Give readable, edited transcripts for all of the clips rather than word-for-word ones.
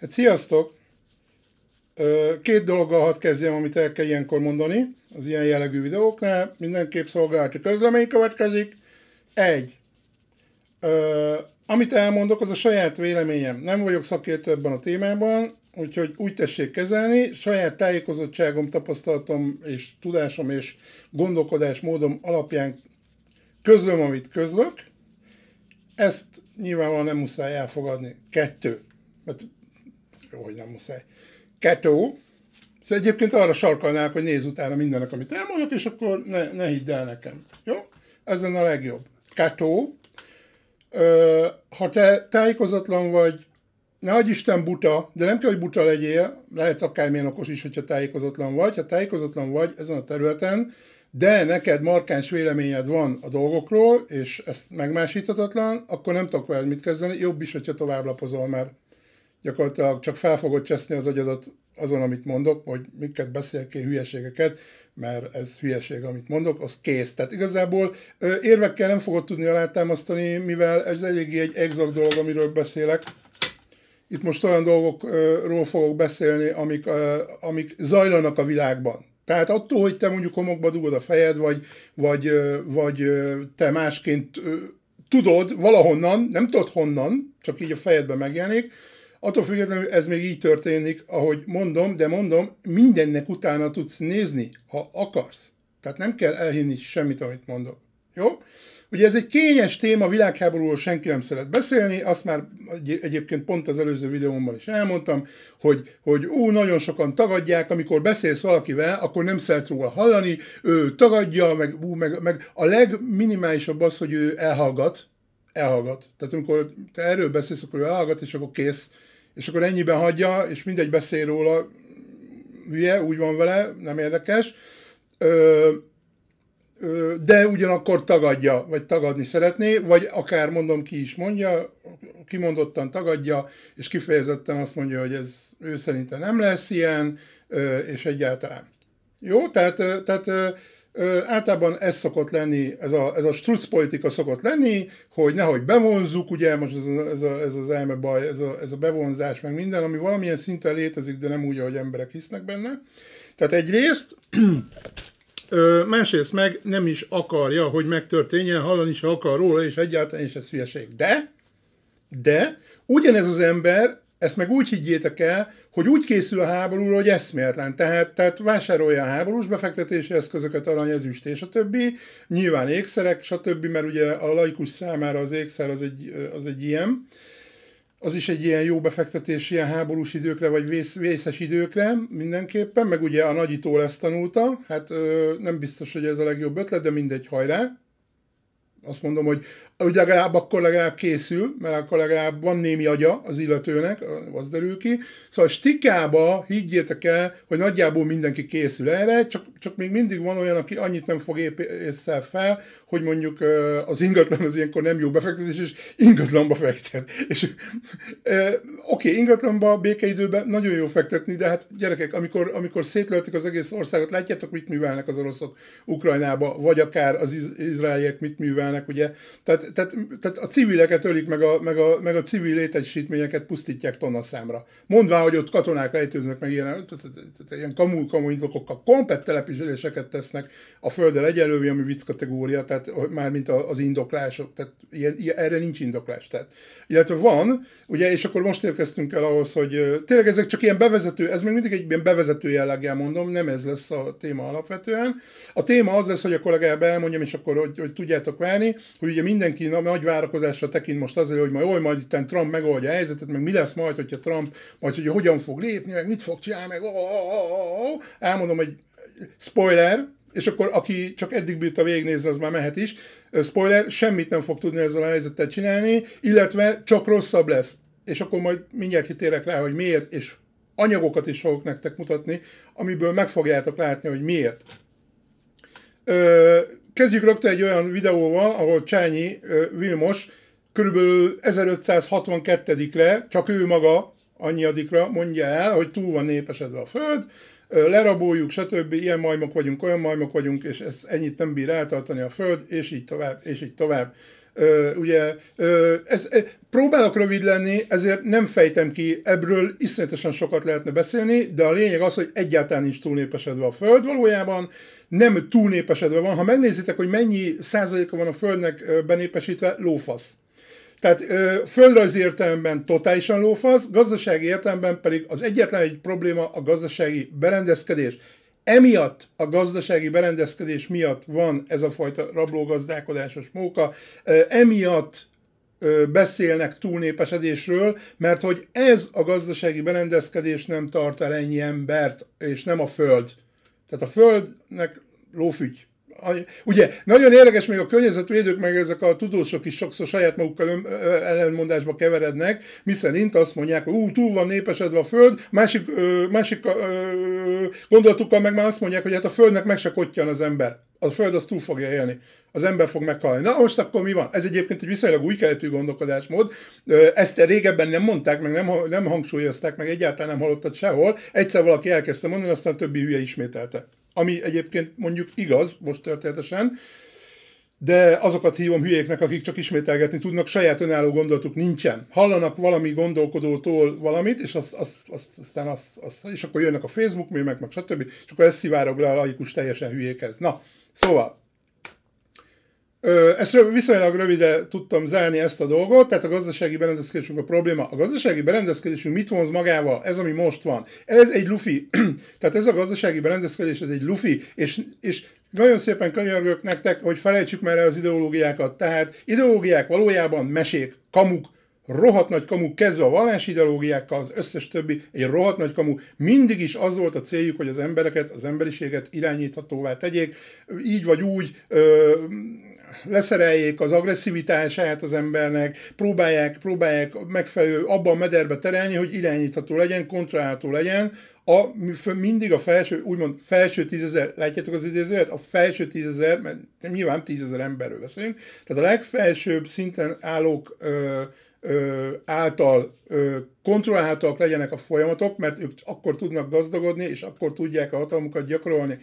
Hát sziasztok! Két dologgal hadd kezdjem, amit el kell ilyenkor mondani az ilyen jellegű videóknál. Mindenképp szolgálati közlemény következik. Amit elmondok, az a saját véleményem. Nem vagyok szakértő ebben a témában, úgyhogy úgy tessék kezelni. Saját tájékozottságom, tapasztalatom és tudásom és gondolkodásmódom alapján közlöm, amit közlök. Ezt nyilvánvalóan nem muszáj elfogadni. Mert jó, hogy nem muszáj. Szóval egyébként arra sarkalnák, hogy nézz utána mindennek, amit elmondok, és akkor ne hidd el nekem. Jó? Ez lenne a legjobb. Ha te tájékozatlan vagy, ne adj Isten buta, de nem kell, hogy buta legyél, lehetsz akármilyen okos is, hogyha tájékozatlan vagy. Ha tájékozatlan vagy ezen a területen, de neked markáns véleményed van a dolgokról, és ez megmásíthatatlan, akkor nem tudok veled mit kezdeni. Jobb is, hogyha tovább lapozol, mert gyakorlatilag csak fel fogod cseszni az agyadat azon, amit mondok, hogy miket beszélek ki, hülyeségeket, mert ez hülyeség, amit mondok, az kész. Tehát igazából érvekkel nem fogod tudni alátámasztani, mivel ez eléggé egy exakt dolog, amiről beszélek. Itt most olyan dolgokról fogok beszélni, amik zajlanak a világban. Tehát attól, hogy te mondjuk homokba dugod a fejed, vagy te másként tudod valahonnan, nem tudod honnan, csak így a fejedben megjelenik, attól függetlenül ez még így történik, ahogy mondom, de mondom, mindennek utána tudsz nézni, ha akarsz. Tehát nem kell elhinni semmit, amit mondok. Jó? Ugye ez egy kényes téma, világháborúról senki nem szeret beszélni, azt már egyébként pont az előző videómban is elmondtam, hogy nagyon sokan tagadják, amikor beszélsz valakivel, akkor nem szeret róla hallani, ő tagadja, meg a legminimálisabb az, hogy ő elhallgat. Tehát amikor te erről beszélsz, akkor ő elhallgat, és akkor kész. És akkor ennyiben hagyja, és mindegy beszél róla, hülye, úgy van vele, nem érdekes. De ugyanakkor tagadja, vagy tagadni szeretné, vagy akár mondom, ki is mondja, kimondottan tagadja, és kifejezetten azt mondja, hogy ez ő szerinte nem lesz ilyen, és egyáltalán. Jó, tehát általában ez szokott lenni, ez a struc politika szokott lenni, hogy nehogy bevonzzuk, ugye most ez az elmebaj, ez a bevonzás, meg minden, ami valamilyen szinten létezik, de nem úgy, ahogy emberek hisznek benne. Tehát egyrészt, másrészt meg nem is akarja, hogy megtörténjen, hallani se akar róla, és egyáltalán is ez hülyeség. De ugyanez az ember, ezt meg úgy higgyétek el, hogy úgy készül a háborúra, hogy eszméletlen. Tehát vásárolja a háborús befektetési eszközöket, arany, ezüst és a többi, nyilván ékszerek, stb., mert ugye a laikus számára az ékszer az egy ilyen, az is egy ilyen jó befektetés ilyen háborús időkre, vagy vészes időkre mindenképpen, meg ugye a nagyítól ezt tanulta, hát nem biztos, hogy ez a legjobb ötlet, de mindegy, hajrá. Azt mondom, hogy akkor legalább készül, mert akkor legalább van némi agya az illetőnek, az derül ki. Szóval stikába higgyétek el, hogy nagyjából mindenki készül erre, csak még mindig van olyan, aki annyit nem fog észre fel, hogy mondjuk az ingatlan az ilyenkor nem jó befektetés, és ingatlanba fektet. És oké, ingatlanba békeidőben nagyon jó fektetni, de hát gyerekek, amikor szétlöltik az egész országot, látjátok, mit művelnek az oroszok Ukrajnába, vagy akár az izraeliek mit művelnek, ugye? Tehát a civileket ölik, meg a civil létesítményeket pusztítják tonnaszámra. Mondván, hogy ott katonák rejtőznek, meg ilyen kamu indokokkal komplet településeket tesznek a földdel egyelővé, ami vicc kategória, tehát mármint az indoklások, tehát erre nincs indoklás. Tehát, illetve van, ugye, és akkor most érkeztünk el ahhoz, hogy tényleg ezek csak ilyen bevezető, ez még mindig egy ilyen bevezető jelleggel mondom, nem ez lesz a téma alapvetően. A téma az lesz, hogy akkor legalább elmondjam, és akkor, hogy tudjátok várni, hogy ugye mindenki nagy várakozásra tekint most azért, hogy majd itt Trump megoldja a helyzetet, meg mi lesz majd, hogyha Trump, majd hogy hogyan fog lépni, meg mit fog csinálni, meg elmondom, hogy spoiler, és akkor aki csak eddig bírta végignézni, az már mehet is. Spoiler, semmit nem fog tudni ezzel a helyzettel csinálni, illetve csak rosszabb lesz. És akkor majd mindjárt kitérek rá, hogy miért, és anyagokat is fogok nektek mutatni, amiből meg fogjátok látni, hogy miért. Kezdjük rögtön egy olyan videóval, ahol Csányi Vilmos körülbelül 1562-re, csak ő maga annyiadikra mondja el, hogy túl van népesedve a Föld, leraboljuk, stb. Ilyen majmok vagyunk, olyan majmok vagyunk, és ez ennyit nem bír eltartani a Föld, és így tovább, és így tovább. Ugye, próbálok rövid lenni, ezért nem fejtem ki, ebből iszonyatosan sokat lehetne beszélni, de a lényeg az, hogy egyáltalán nincs túlnépesedve a Föld valójában, nem túlnépesedve van. Ha megnézitek, hogy mennyi százaléka van a Földnek benépesítve, lófasz. Tehát földrajzi értelemben totálisan lófasz, gazdasági értelemben pedig az egyetlen egy probléma a gazdasági berendezkedés. Emiatt a gazdasági berendezkedés miatt van ez a fajta rablógazdálkodásos móka, emiatt beszélnek túlnépesedésről, mert hogy ez a gazdasági berendezkedés nem tart el ennyi embert, és nem a Föld. Tehát a Földnek lófügy. Ugye, nagyon érdekes, még a környezetvédők, meg ezek a tudósok is sokszor saját magukkal ellenmondásba keverednek, miszerint azt mondják, hogy túl van népesedve a Föld, másik gondolatukkal meg már azt mondják, hogy hát a Földnek meg se kottyan az ember. A Föld az túl fogja élni. Az ember fog meghalni. Na most akkor mi van? Ez egyébként egy viszonylag új keletű gondolkodásmód. Ezt régebben nem mondták, meg nem hangsúlyozták, meg egyáltalán nem hallottad sehol. Egyszer valaki elkezdte mondani, aztán többi hülye ismételte. Ami egyébként mondjuk igaz, most történetesen, de azokat hívom hülyéknek, akik csak ismételgetni tudnak, saját önálló gondolatuk nincsen. Hallanak valami gondolkodótól valamit, és aztán és akkor jönnek a Facebook mémek, meg stb. És akkor ez szivárog le a laikus teljesen hülyékhez. Na, szóval, ezt viszonylag röviden tudtam zárni ezt a dolgot, tehát a gazdasági berendezkedésünk a probléma. A gazdasági berendezkedésünk mit vonz magával? Ez, ami most van. Ez egy lufi. Tehát ez a gazdasági berendezkedés, ez egy lufi, és nagyon szépen könyörgök nektek, hogy felejtsük már el az ideológiákat. Tehát ideológiák valójában mesék, kamuk, rohadt nagy kamu, kezdve a vallási ideológiákkal, az összes többi, egy rohadt nagy kamu. Mindig is az volt a céljuk, hogy az embereket, az emberiséget irányíthatóvá tegyék, így vagy úgy leszereljék az agresszivitását az embernek, próbálják megfelelő abban a mederbe terelni, hogy irányítható legyen, kontrollálható legyen, mindig a felső, úgymond felső 10 000, látjátok az idézőt? A felső 10 000, mert nyilván 10 000 emberről beszélünk, tehát a legfelsőbb szinten állók által kontrollálhatóak legyenek a folyamatok, mert ők akkor tudnak gazdagodni, és akkor tudják a hatalmukat gyakorolni.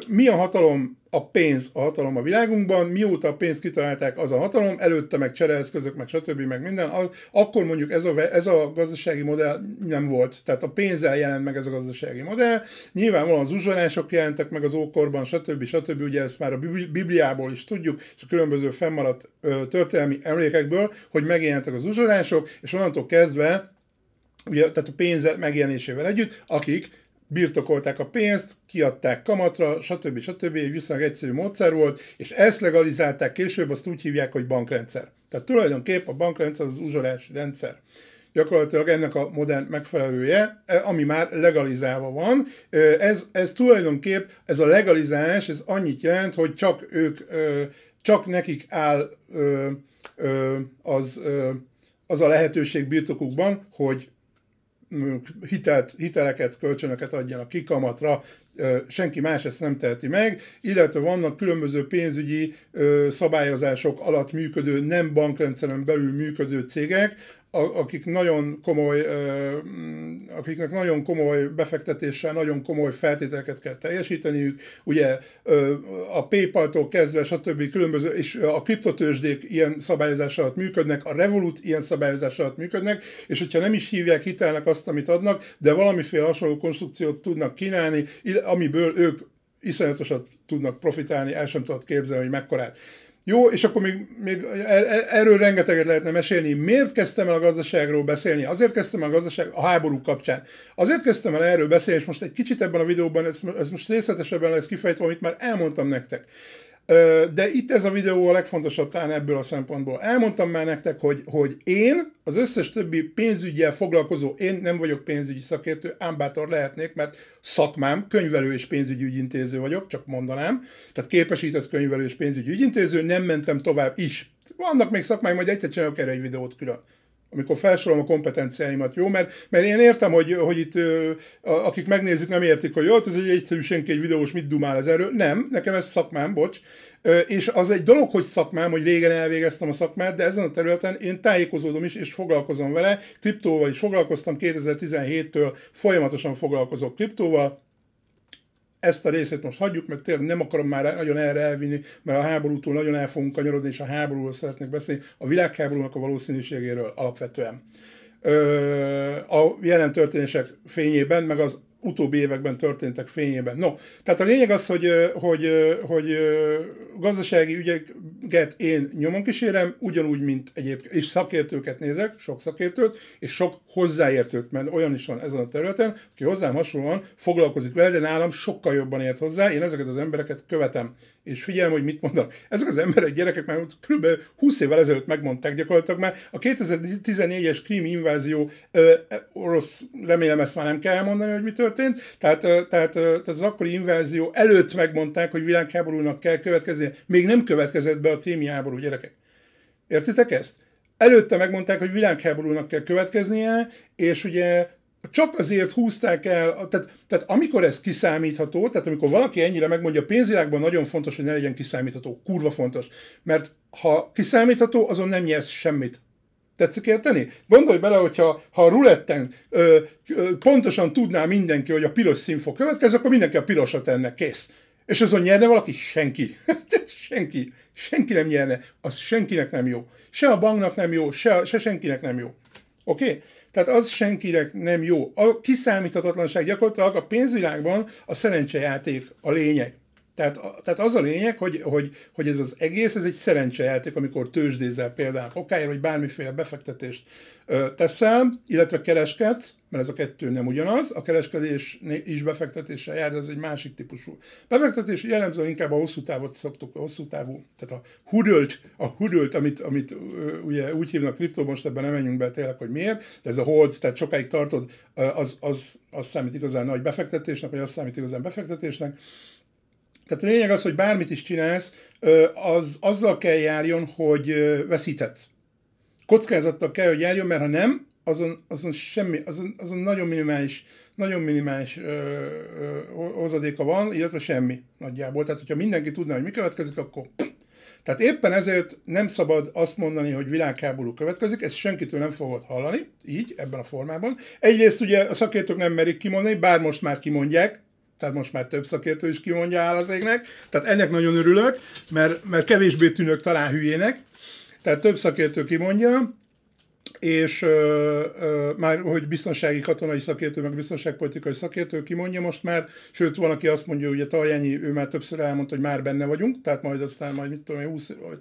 Mi a hatalom? A pénz a hatalom a világunkban, mióta a pénzt kitalálták, az a hatalom, előtte meg csereeszközök, meg stb. Meg minden, akkor mondjuk ez a gazdasági modell nem volt. Tehát a pénzzel jelent meg ez a gazdasági modell. Nyilvánvalóan az uzsorások jelentek meg az ókorban, stb. Ugye ezt már a Bibliából is tudjuk, és a különböző fennmaradt történelmi emlékekből, hogy megjelentek az uzsorások, és onnantól kezdve, ugye, tehát a pénz megjelenésével együtt, akik birtokolták a pénzt, kiadták kamatra, stb. Egy viszonylag egyszerű módszer volt, és ezt legalizálták később, azt úgy hívják, hogy bankrendszer. Tehát tulajdonképp a bankrendszer az uzsorási rendszer. Gyakorlatilag ennek a modern megfelelője, ami már legalizálva van. Ez tulajdonképp, ez a legalizálás, ez annyit jelent, hogy csak nekik áll az a lehetőség birtokukban, hogy hiteleket, kölcsönöket adjanak ki kamatra, senki más ezt nem teheti meg, illetve vannak különböző pénzügyi szabályozások alatt működő, nem bankrendszeren belül működő cégek, akiknek nagyon komoly befektetéssel, nagyon komoly feltételeket kell teljesíteniük. Ugye a PayPal-tól kezdve, stb. Különböző, és a kriptotőzsdék ilyen szabályozás alatt működnek, a Revolut ilyen szabályozás alatt működnek, és hogyha nem is hívják hitelnek azt, amit adnak, de valamiféle hasonló konstrukciót tudnak kínálni, amiből ők iszonyatosan tudnak profitálni, el sem tudod képzelni, hogy mekkorát. Jó, és akkor még erről rengeteget lehetne mesélni. Miért kezdtem el a gazdaságról beszélni? Azért kezdtem el a háború kapcsán. Azért kezdtem el erről beszélni, és most egy kicsit ebben a videóban, ez most részletesebben lesz kifejtve, amit már elmondtam nektek. De itt ez a videó a legfontosabb talán ebből a szempontból. Elmondtam már nektek, hogy én, az összes többi pénzüggyel foglalkozó, én nem vagyok pénzügyi szakértő, ám bátor lehetnék, mert szakmám, könyvelő és pénzügyi ügyintéző vagyok, csak mondanám. Tehát képesített könyvelő és pénzügyi ügyintéző, nem mentem tovább is. Vannak még szakmáim, majd egyszer csinálok erre egy videót külön, amikor felsorolom a kompetenciáimat, jó? Mert én értem, hogy itt akik megnézik, nem értik, hogy jó, ez egy egyszerű senki egy videós, mit dumál ez erről. Nem, nekem ez szakmám, bocs. És az egy dolog, hogy szakmám, hogy régen elvégeztem a szakmát, de ezen a területen én tájékozódom is, és foglalkozom vele. Kriptóval is foglalkoztam 2017-től, folyamatosan foglalkozok kriptóval. ezt a részét most hagyjuk, mert tényleg nem akarom már nagyon erre elvinni, mert a háborútól nagyon el fogunk kanyarodni, és a háborúról szeretnék beszélni, a világháborúnak a valószínűségéről alapvetően. A jelen történések fényében, meg az utóbbi években történtek fényében. No, tehát a lényeg az, hogy gazdasági ügyeket én nyomon kísérem, ugyanúgy, mint egyébként, és szakértőket nézek, sok szakértőt, és sok hozzáértőt, mert olyan is van ezen a területen, aki hozzám hasonlóan foglalkozik vele, de nálam sokkal jobban ért hozzá, én ezeket az embereket követem, és figyelem, hogy mit mondanak. Ezek az emberek, gyerekek már kb. 20 évvel ezelőtt megmondták gyakorlatilag már, a 2014-es krími invázió, orosz, remélem ezt már nem kell elmondani, hogy mi történt, tehát az akkori invázió előtt megmondták, hogy világháborúnak kell következnie, még nem következett be a krími háború, gyerekek. Értitek ezt? Előtte megmondták, hogy világháborúnak kell következnie, és ugye csak azért húzták el, tehát amikor ez kiszámítható, tehát amikor valaki ennyire megmondja, a pénzvilágban nagyon fontos, hogy ne legyen kiszámítható, kurva fontos, mert ha kiszámítható, azon nem nyersz semmit. Tetszik érteni? Gondolj bele, hogyha a ruletten pontosan tudná mindenki, hogy a piros szín fog következni, akkor mindenki a pirosat tenne, kész. És azon nyerne valaki? Senki. Senki. Senki nem nyerne. Az senkinek nem jó. Se a banknak nem jó, se senkinek nem jó. Oké? Okay? Tehát az senkinek nem jó. A kiszámíthatatlanság gyakorlatilag a pénzvilágban a szerencsejáték a lényeg. Tehát az a lényeg, hogy ez az egész, ez egy szerencsejáték, amikor tőzsdézel például okáért, vagy bármiféle befektetést teszel, illetve kereskedsz, mert ez a kettő nem ugyanaz, a kereskedés is befektetéssel jár, de ez egy másik típusú befektetés, jellemzően inkább a hosszú távot szoktuk, a hosszú távú, tehát a hudult, amit ugye úgy hívnak kriptó, most ebben nem menjünk be tényleg, hogy miért, de ez a hold, tehát sokáig tartod, az számít igazán nagy befektetésnek, vagy az számít igazán befektetésnek. Tehát a lényeg az, hogy bármit is csinálsz, az azzal kell járjon, hogy veszíthetsz. Kockázattal kell, hogy járjon, mert ha nem, azon semmi, azon nagyon minimális hozadéka van, illetve semmi nagyjából. Tehát, hogyha mindenki tudná, hogy mi következik, akkor... Tehát éppen ezért nem szabad azt mondani, hogy világháború következik, ezt senkitől nem fogod hallani, így, ebben a formában. Egyrészt ugye a szakértők nem merik kimondani, bár most már kimondják, tehát most már több szakértő is kimondja áll az égnek, tehát ennek nagyon örülök, mert kevésbé tűnök talán hülyének, tehát több szakértő kimondja, és már, hogy biztonsági katonai szakértő, meg biztonságpolitikai szakértő kimondja most már, sőt, van, aki azt mondja, ugye Tarjányi, ő már többször elmondta, hogy már benne vagyunk, tehát majd aztán mit tudom,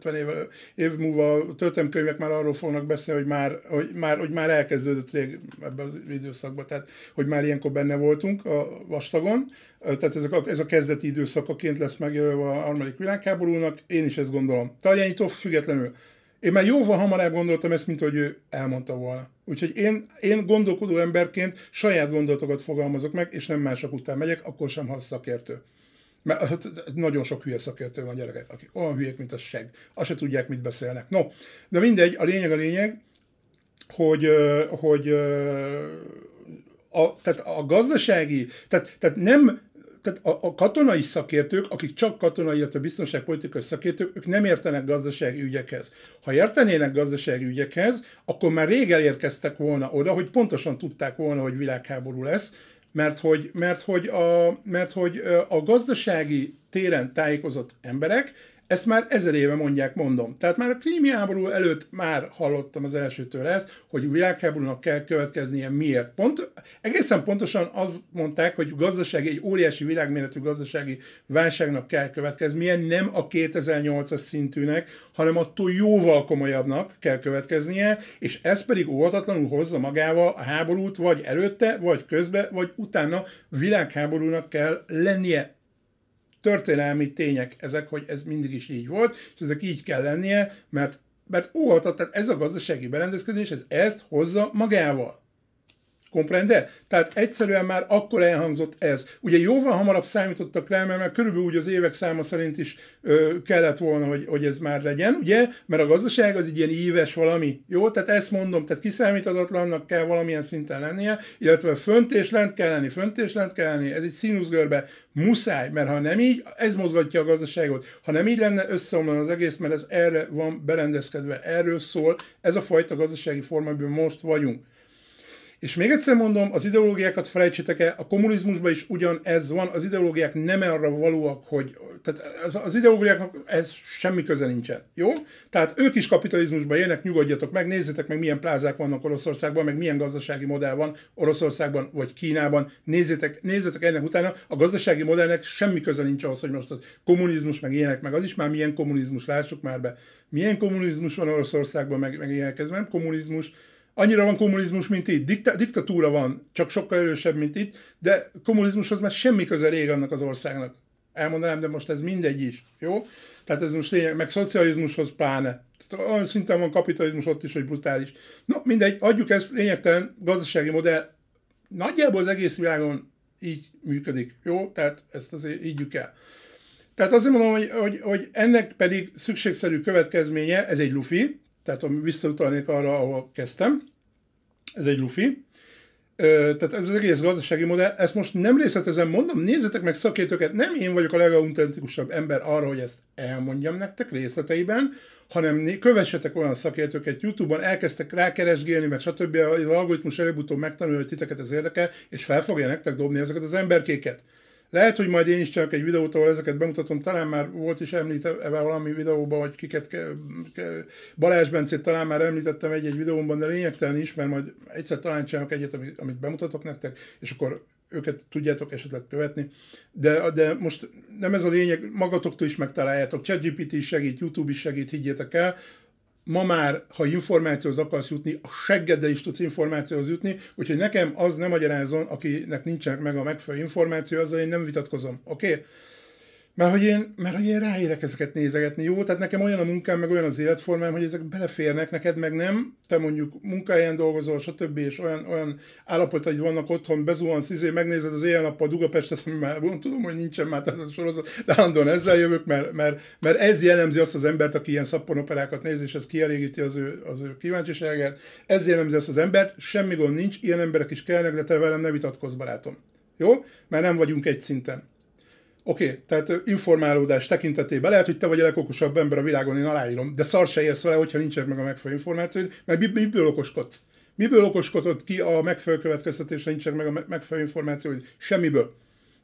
20-50 év múlva a történelemkönyvek már arról fognak beszélni, hogy már elkezdődött rég ebben az időszakban, tehát hogy már ilyenkor benne voltunk a vastagon, tehát ez a kezdeti időszakaként lesz megjelölve a harmadik világháborúnak, én is ezt gondolom. Tarjányitól függetlenül. Én már jóval hamarabb gondoltam ezt, mint hogy ő elmondta volna. Úgyhogy én gondolkodó emberként saját gondolatokat fogalmazok meg, és nem mások után megyek, akkor sem, ha szakértő. Mert nagyon sok hülye szakértő van, gyerekek, akik olyan hülyék, mint a seg. Azt se tudják, mit beszélnek. No, de mindegy, a lényeg, hogy a gazdasági, tehát nem... Tehát a katonai szakértők, akik csak katonai, illetve biztonságpolitikai szakértők, ők nem értenek gazdasági ügyekhez. Ha értenének gazdasági ügyekhez, akkor már rég elérkeztek volna oda, hogy pontosan tudták volna, hogy világháború lesz, mert hogy a gazdasági téren tájékozott emberek ezt már 1000 éve mondom. Tehát már a krími háború előtt már hallottam az elsőtől ezt, hogy világháborúnak kell következnie. Miért? Egészen pontosan azt mondták, hogy egy óriási világméretű gazdasági válságnak kell következnie, nem a 2008-as szintűnek, hanem attól jóval komolyabbnak kell következnie, és ez pedig óvatatlanul hozza magával a háborút, vagy előtte, vagy közbe, vagy utána világháborúnak kell lennie. Történelmi tények ezek, hogy ez mindig is így volt, és ezek így kell lennie, mert óvatat, ez a gazdasági berendezkedés, ez ezt hozza magával. Comprende? Tehát egyszerűen már akkor elhangzott ez. Ugye jóval hamarabb számítottak rá, mert körülbelül úgy az évek száma szerint is kellett volna, hogy ez már legyen, ugye? Mert a gazdaság az egy ilyen éves valami. Jó? Tehát ezt mondom, tehát kiszámíthatatlannak kell valamilyen szinten lennie, illetve fönt és lent kell lenni, ez egy színuszgörbe muszáj, mert ha nem így, ez mozgatja a gazdaságot. Ha nem így lenne, összeomlana az egész, mert ez erre van berendezkedve, erről szól, ez a fajta gazdasági forma, amiben most vagyunk. És még egyszer mondom, az ideológiákat felejtsétek el, a kommunizmusban is ugyanez van, az ideológiák nem arra valóak, hogy... Tehát az ideológiáknak ez semmi köze nincsen, jó? Tehát ők is kapitalizmusban élnek, nyugodjatok meg, nézzétek meg, milyen plázák vannak Oroszországban, meg milyen gazdasági modell van Oroszországban vagy Kínában, nézzétek ennek utána, a gazdasági modellnek semmi köze nincs ahhoz, hogy most a kommunizmus, meg ilyenek, meg az is már milyen kommunizmus, lássuk már be. Milyen kommunizmus van Oroszországban, meg ilyenek, ez nem kommunizmus. Annyira van kommunizmus, mint itt. Diktatúra van, csak sokkal erősebb, mint itt, de kommunizmushoz már semmi köze rég annak az országnak. Elmondanám, de most ez mindegy is, jó? Tehát ez most lényeg, meg szocializmushoz pláne. Tehát olyan szinten van kapitalizmus ott is, hogy brutális. No, mindegy, adjuk ezt, lényegtelen gazdasági modell. Nagyjából az egész világon így működik, jó? Tehát ezt azért ígyük el. Tehát azért mondom, hogy ennek pedig szükségszerű következménye, ez egy lufi, tehát visszautalnék arra, ahol kezdtem, ez egy lufi. Tehát ez az egész gazdasági modell, ezt most nem részletezem, mondom, nézzetek meg szakértőket, nem én vagyok a legautentikusabb ember arra, hogy ezt elmondjam nektek részleteiben, hanem kövessetek olyan szakértőket YouTube-on, elkezdtek rákeresgélni, meg stb. Az algoritmus előbb-utóbb megtanulja, hogy titeket ez érdekel, és fel fogja nektek dobni ezeket az emberkéket. Lehet, hogy majd én is csak egy videót, ahol ezeket bemutatom, talán már volt is említve valami videóban, hogy kiket, Balázs Bencét talán már említettem egy videómban, de lényegtelen is, mert majd egyszer talán csinálok egyet, amit bemutatok nektek, és akkor őket tudjátok esetleg követni. De most nem ez a lényeg, magatoktól is megtaláljátok, ChatGPT is segít, YouTube is segít, higgyétek el. Ma már, ha információhoz akarsz jutni, a seggeddel is tudsz információhoz jutni, úgyhogy nekem az nem magyarázzon, akinek nincsenek meg a megfelelő információ, azzal én nem vitatkozom, oké? Okay? Mert hogy én ráérek ezeket nézegetni, jó? Tehát nekem olyan a munkám, meg olyan az életformám, hogy ezek beleférnek, neked meg nem. Te mondjuk munkahelyen dolgozol, stb. És olyan állapotaid vannak otthon, bezuhansz, megnézed az éjjel-nappal Budapestet, ami már tudom, hogy nincsen már tehát a sorozat, de állandóan ezzel jövök, mert ez jellemzi azt az embert, aki ilyen szappanoperákat néz, és ez kielégíti az ő kíváncsiságát. Ez jellemzi azt az embert, semmi gond nincs, ilyen emberek is kellnek, de te velem ne vitatkozz, barátom. Jó? Mert nem vagyunk egy szinten. Oké, tehát informálódás tekintetében lehet, hogy te vagy a legokosabb ember a világon, én aláírom, de szar se érsz vele, hogyha nincsenek meg a megfelelő információid, mert miből okoskodsz? Miből okoskodod ki a megfelelő következtetésre, nincsenek meg a megfelelő információid? Semmiből.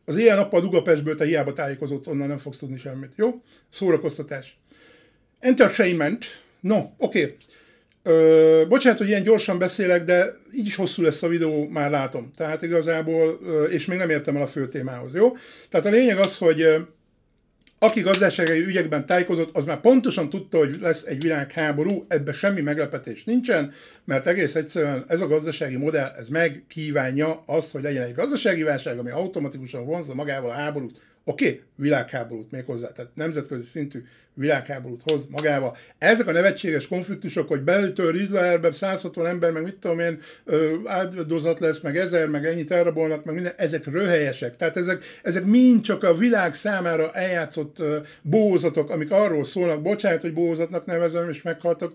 Az éjjel-nappal Budapestből te hiába tájékozódsz, onnan nem fogsz tudni semmit, jó? Szórakoztatás. Entertainment. No, oké. Bocsánat, hogy ilyen gyorsan beszélek, de így is hosszú lesz a videó, már látom. Tehát igazából, és még nem értem el a fő témához, jó? Tehát a lényeg az, hogy aki gazdasági ügyekben tájékozott, az már pontosan tudta, hogy lesz egy világháború, ebben semmi meglepetés nincsen, mert egész egyszerűen ez a gazdasági modell, ez megkívánja azt, hogy legyen egy gazdasági válság, ami automatikusan vonzza magával a háborút. Oké, világháborút még hozzá, tehát nemzetközi szintű világháborút hoz magával. Ezek a nevetséges konfliktusok, hogy beltől Izraelbe 160 ember, meg mit tudom én, áldozat lesz, meg 1000, meg ennyit elrabolnak, meg minden, ezek röhelyesek. Tehát ezek mind csak a világ számára eljátszott bózatok, amik arról szólnak, bocsánat, hogy bózatnak nevezem, és meghaltak,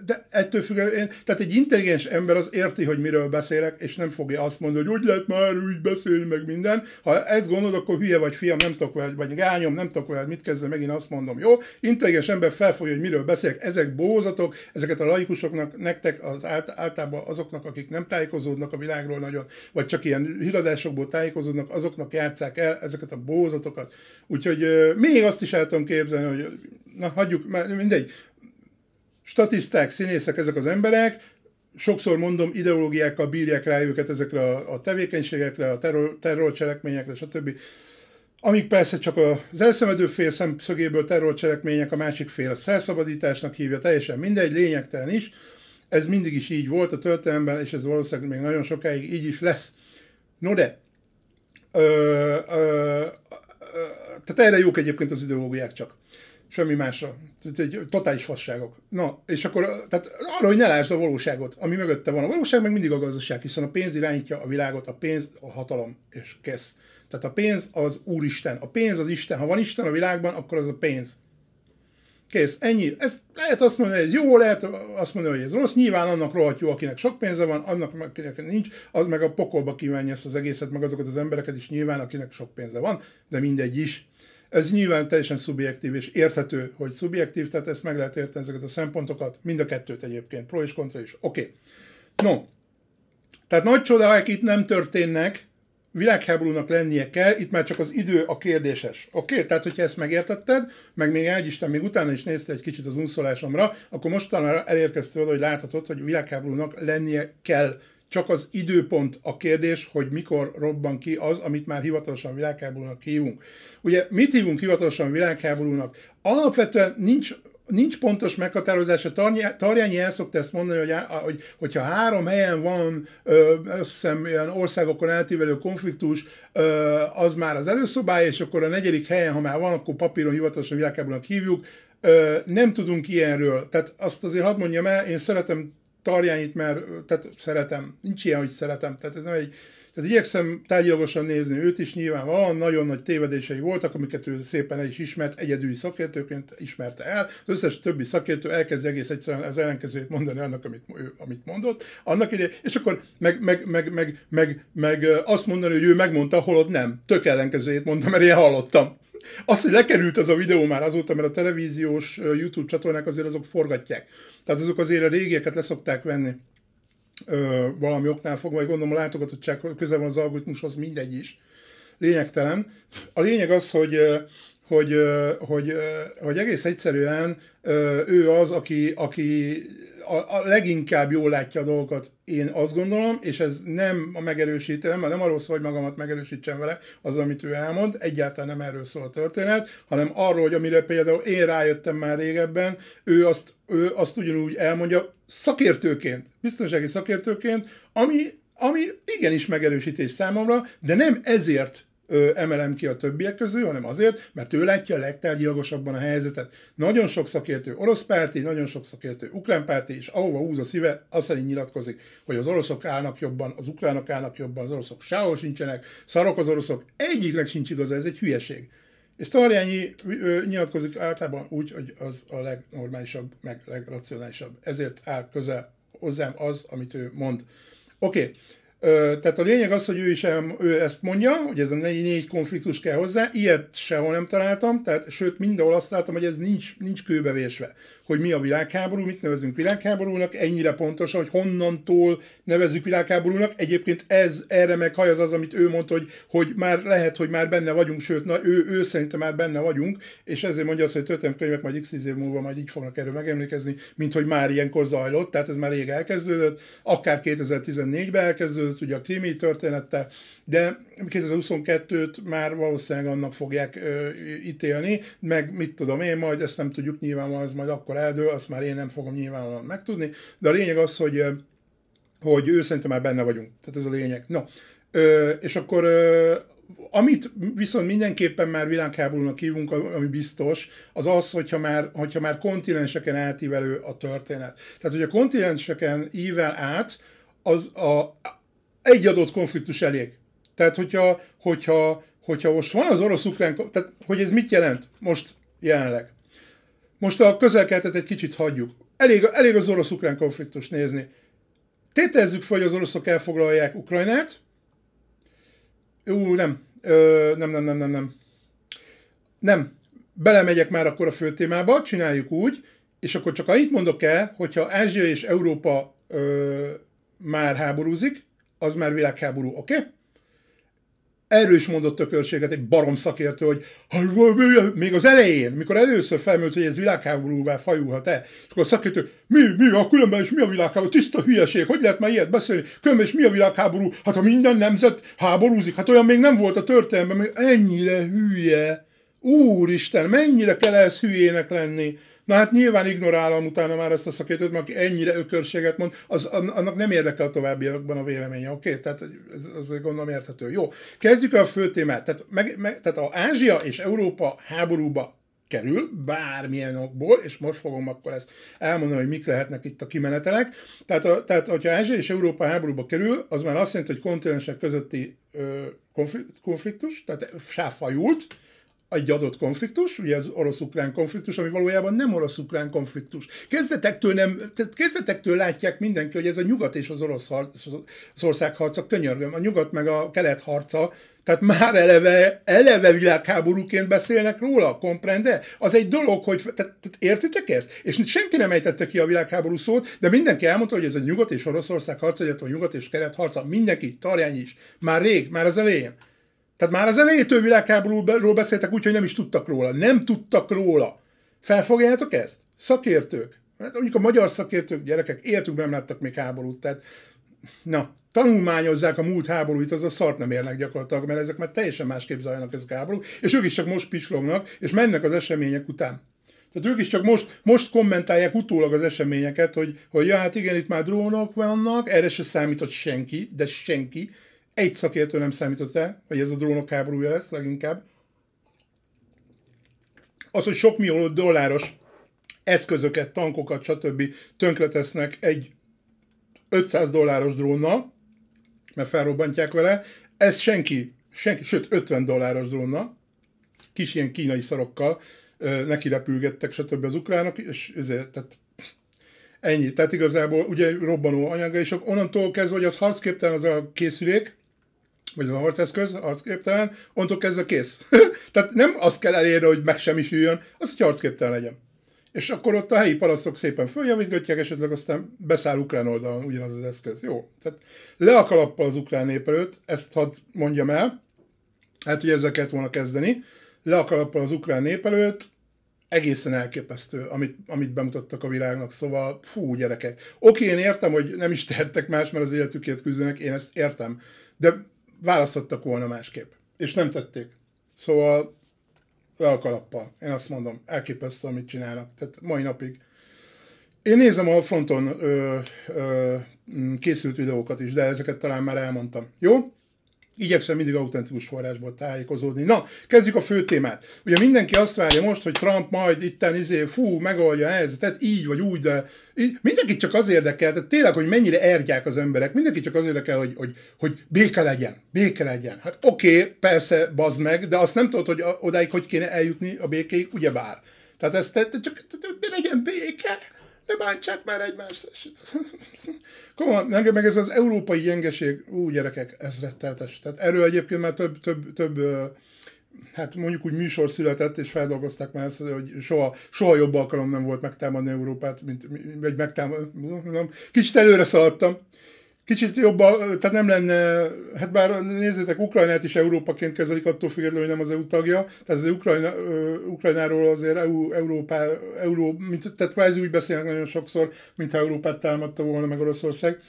de ettől függően, tehát egy intelligens ember az érti, hogy miről beszélek, és nem fogja azt mondani, hogy lehet már úgy beszélni, meg minden. Ha ezt gondolod, akkor hülye vagy, fiam, nem tudok veled, vagy gányom, nem tudok veled, mit kezdve, megint azt mondom, jó? Intelligens ember felfogja, hogy miről beszélek, ezek bózatok, ezeket a laikusoknak, nektek, az általában azoknak, akik nem tájékozódnak a világról nagyon, vagy csak ilyen híradásokból tájékozódnak, azoknak játsszák el ezeket a bózatokat. Úgyhogy még azt is el tudom képzelni, hogy na hagyjuk, mindegy, statiszták, színészek ezek az emberek, sokszor mondom, ideológiákkal bírják rá őket ezekre a tevékenységekre, a terrorcselekményekre, stb. Amik persze csak az elszenvedő fél szemszögéből terrorcselekmények, a másik fél a felszabadításnak hívja, teljesen mindegy, lényegtelen is. Ez mindig is így volt a történelemben, és ez valószínűleg még nagyon sokáig így is lesz. No de, tehát erre jók egyébként az ideológiák csak. Semmi másra. Totális fasságok. Na, és akkor, tehát arra, hogy ne lásd a valóságot, ami mögötte van. A valóság meg mindig a gazdaság, hiszen a pénz irányítja a világot, a pénz a hatalom, és kész. Tehát a pénz az Úristen. A pénz az Isten. Ha van Isten a világban, akkor az a pénz. Kész. Ennyi. Ezt lehet azt mondani, hogy ez jó, lehet azt mondani, hogy ez rossz. Nyilván annak rohadt jó, akinek sok pénze van, annak, akinek nincs, az meg a pokolba kívánja ezt az egészet, meg azokat az embereket is nyilván, akinek sok pénze van, de mindegy is. Ez nyilván teljesen szubjektív, és érthető, hogy szubjektív, tehát ezt meg lehet érteni ezeket a szempontokat, mind a kettőt egyébként, pro és kontra is. Oké. No, Tehát nagy csodák itt nem történnek, világháborúnak lennie kell, itt már csak az idő a kérdéses. Oké? Tehát, hogyha ezt megértetted, meg még Isten még utána is nézte egy kicsit az unszolásomra, akkor mostanra elérkeztél oda, hogy láthatod, hogy világháborúnak lennie kell. Csak az időpont a kérdés, hogy mikor robban ki az, amit már hivatalosan világháborúnak hívunk. Ugye mit hívunk hivatalosan világháborúnak? Alapvetően nincs pontos meghatározása. Tarjányi el szokta ezt mondani, hogyha 3 helyen van azt hiszem, ilyen országokon átívelő konfliktus, az már az előszobája, és akkor a 4. helyen, ha már van, akkor papíron hivatalosan világháborúnak hívjuk. Nem tudunk ilyenről. Tehát azt azért hadd mondjam el, én szeretem Tarjányit, mert tehát szeretem, nincs ilyen, hogy szeretem. Tehát ez nem egy. Tehát igyekszem tárgyilagosan nézni őt is, nyilvánvalóan nagyon nagy tévedései voltak, amiket ő szépen el is ismert, egyedüli szakértőként ismerte el. Az összes többi szakértő elkezd egész egyszerűen az ellenkezőjét mondani annak, amit mondott. Annak idején, és akkor meg azt mondani, hogy ő megmondta, holott nem. Tök ellenkezőjét mondta, mert én hallottam. Az, hogy lekerült az a videó már azóta, mert a televíziós YouTube csatornák azért azok forgatják. Tehát azok azért a régieket leszokták venni. Valami oknál fogva, vagy gondolom a látogatottság közel van az algoritmushoz, mindegy is. Lényegtelen. A lényeg az, hogy egész egyszerűen ő az, aki a leginkább jól látja a dolgokat, én azt gondolom, és ez nem a megerősítem, mert nem arról szól, hogy magamat megerősítsem vele, az, amit ő elmond, egyáltalán nem erről szól a történet, hanem arról, hogy amire például én rájöttem már régebben, ő azt ugyanúgy elmondja szakértőként, biztonsági szakértőként, ami igenis megerősítés számomra, de nem ezért emelem ki a többiek közül, hanem azért, mert ő látja a legtárgyilagosabban a helyzetet. Nagyon sok szakértő orosz párti, nagyon sok szakértő ukrán párti, és ahova húz a szíve, azt szerint nyilatkozik, hogy az oroszok állnak jobban, az ukránok állnak jobban, az oroszok sehol sincsenek, szarok az oroszok, egyiknek sincs igaza, ez egy hülyeség. És Tarjányi nyilatkozik általában úgy, hogy az a legnormálisabb, meg legracionálisabb. Ezért áll közel hozzám az, amit ő mond. Oké. Tehát a lényeg az, hogy ő ezt mondja, hogy ez a 4 konfliktus kell hozzá, ilyet sehol nem találtam, tehát sőt mindenhol azt láttam, hogy ez nincs kőbevésve. Hogy mi a világháború, mit nevezünk világháborúnak, ennyire pontosan, hogy honnantól nevezzük világháborúnak. Egyébként erre meghajaz az, amit ő mondta, hogy már lehet, hogy már benne vagyunk, sőt, ő szerintem már benne vagyunk, és ezért mondja azt, hogy a történelemkönyvek majd x év múlva majd így fognak erről megemlékezni, mint hogy már ilyenkor zajlott, tehát ez már rég elkezdődött, akár 2014-ben elkezdődött, ugye a krimi története, de 2022-t már valószínűleg annak fogják ítélni, meg mit tudom én, majd ezt nem tudjuk, nyilvánvalóan az majd akkor eldől, azt már én nem fogom nyilvánvalóan megtudni, de a lényeg az, hogy ő szerintem már benne vagyunk, tehát ez a lényeg. No, és akkor amit viszont mindenképpen már világháborúnak hívunk, ami biztos, az az, hogyha már kontinenseken átívelő a történet. Tehát, hogy a kontinenseken ível át, az egy adott konfliktus elég. Tehát, hogyha most van az orosz-ukrán, tehát, hogy ez mit jelent most jelenleg? Most a közel-keletet egy kicsit hagyjuk. Elég az orosz-ukrán konfliktus nézni. Tételezzük fel, hogy az oroszok elfoglalják Ukrajnát. Nem. Belemegyek már akkor a fő témába, csináljuk úgy, és akkor csak annyit mondok el, hogyha Ázsia és Európa már háborúzik, az már világháború, oké? Erről is mondott tökölséget egy barom szakértő, hogy még az elején, mikor először felmerült, hogy ez világháborúvá fajulhat-e, és akkor a szakértő, mi, a különben is mi a világháború? Tiszta hülyeség, hogy lehet már ilyet beszélni? Különben is mi a világháború? Hát ha minden nemzet háborúzik, hát olyan még nem volt a történelemben, még ennyire hülye. Úristen, mennyire kell ez hülyének lenni? Na hát nyilván ignorálom utána már ezt a szakértőt, mert aki ennyire ökörséget mond, annak nem érdekel a továbbiakban a véleménye, oké? Tehát az gondolom érthető. Jó, kezdjük a fő témát. Tehát a Ázsia és Európa háborúba kerül, bármilyen okból, és most fogom akkor ezt elmondani, hogy mik lehetnek itt a kimenetelek. Tehát hogyha Ázsia és Európa háborúba kerül, az már azt jelenti, hogy kontinensek közötti konfliktus, tehát sávfajult. egy adott konfliktus, ugye az orosz-ukrán konfliktus, ami valójában nem orosz-ukrán konfliktus. Kezdetektől látják mindenki, hogy ez a nyugat és az Oroszország harca, könyörgöm, a nyugat meg a kelet harca, tehát már eleve világháborúként beszélnek róla, comprende? Az egy dolog, hogy... Tehát értitek ezt? És senki nem ejtette ki a világháború szót, de mindenki elmondta, hogy ez a nyugat és Oroszország harca, illetve a nyugat és kelet harca. Mindenki, Tarjány is. Már rég, már az elején. Tehát már az elejétől világháborúról beszéltek úgy, hogy nem is tudtak róla. Nem tudtak róla. Felfogjátok ezt? Szakértők. Hát mondjuk a magyar szakértők, gyerekek, életükben nem láttak még háborút. Tehát, na, tanulmányozzák a múlt háborúit, az a szart nem érnek gyakorlatilag, mert ezek már teljesen másképp zajlanak ezek a háborúk, és ők is csak most pislognak, és mennek az események után. Tehát ők is csak most kommentálják utólag az eseményeket, hogy ja, hát igen, itt már drónok vannak, erre se számított senki, de senki. Egy szakértő nem számított el, hogy ez a drónok háborúja lesz leginkább. Az, hogy sok millió dolláros eszközöket, tankokat, stb. Tönkretesznek egy $500 drónnal, mert felrobbantják vele, ez senki, sőt $50 drónnal, kis ilyen kínai szarokkal neki repülgettek, stb. Az ukránok, és ezért, tehát ennyi. Tehát igazából ugye robbanó anyaga, és onnantól kezdve, hogy az harcképtelen az a készülék, vagy az a harceszköz, harcképtelen, onnantól kezdve kész. Tehát nem azt kell elérni, hogy megsemmisüljön, az, hogy harcképtelen legyen. És akkor ott a helyi parasztok szépen följavítgatják, esetleg aztán beszáll ukrán oldalon ugyanaz az eszköz. Jó. Tehát le a kalappal az ukrán nép előtt, ezt hadd mondjam el, hát ugye ezzel kellett volna kezdeni, le a kalappal az ukrán nép előtt, egészen elképesztő, amit bemutattak a világnak, szóval fú, gyerekek. Oké, én értem, hogy nem is tehettek más, mert az életükért küzdenek, én ezt értem, de választottak volna másképp, és nem tették. Szóval le a kalappal. Én azt mondom, elképesztő, amit csinálnak. Tehát mai napig. Én nézem a fronton készült videókat is, de ezeket talán már elmondtam. Jó? Igyekszem mindig autentikus forrásból tájékozódni. Na, kezdjük a fő témát. Ugye mindenki azt várja most, hogy Trump majd itten megoldja a helyzetet, így vagy úgy, de mindenki csak az érdekel, tehát tényleg, hogy mennyire ergyák az emberek, mindenki csak az érdekel, hogy béke legyen. Hát oké, persze, bazd meg, de azt nem tudod, hogy odáig hogy kéne eljutni a békéig, ugyebár. Tehát ez csak legyen béke. Ne bántsák már egymást. Komolyan, meg ez az európai gyengeség, gyerekek, ez retteltes. Tehát erről egyébként már több hát mondjuk úgy műsor született, és feldolgozták már ezt, hogy soha jobb alkalom nem volt megtámadni Európát, vagy megtámadni, kicsit előre szaladtam. Kicsit jobban, tehát nem lenne, hát bár nézzétek, Ukrajnát is Európaként kezelik, attól függetlenül, hogy nem az EU tagja, tehát az Ukrajnáról azért tehát kvázi úgy beszélnek nagyon sokszor, mintha Európát támadta volna meg Oroszország.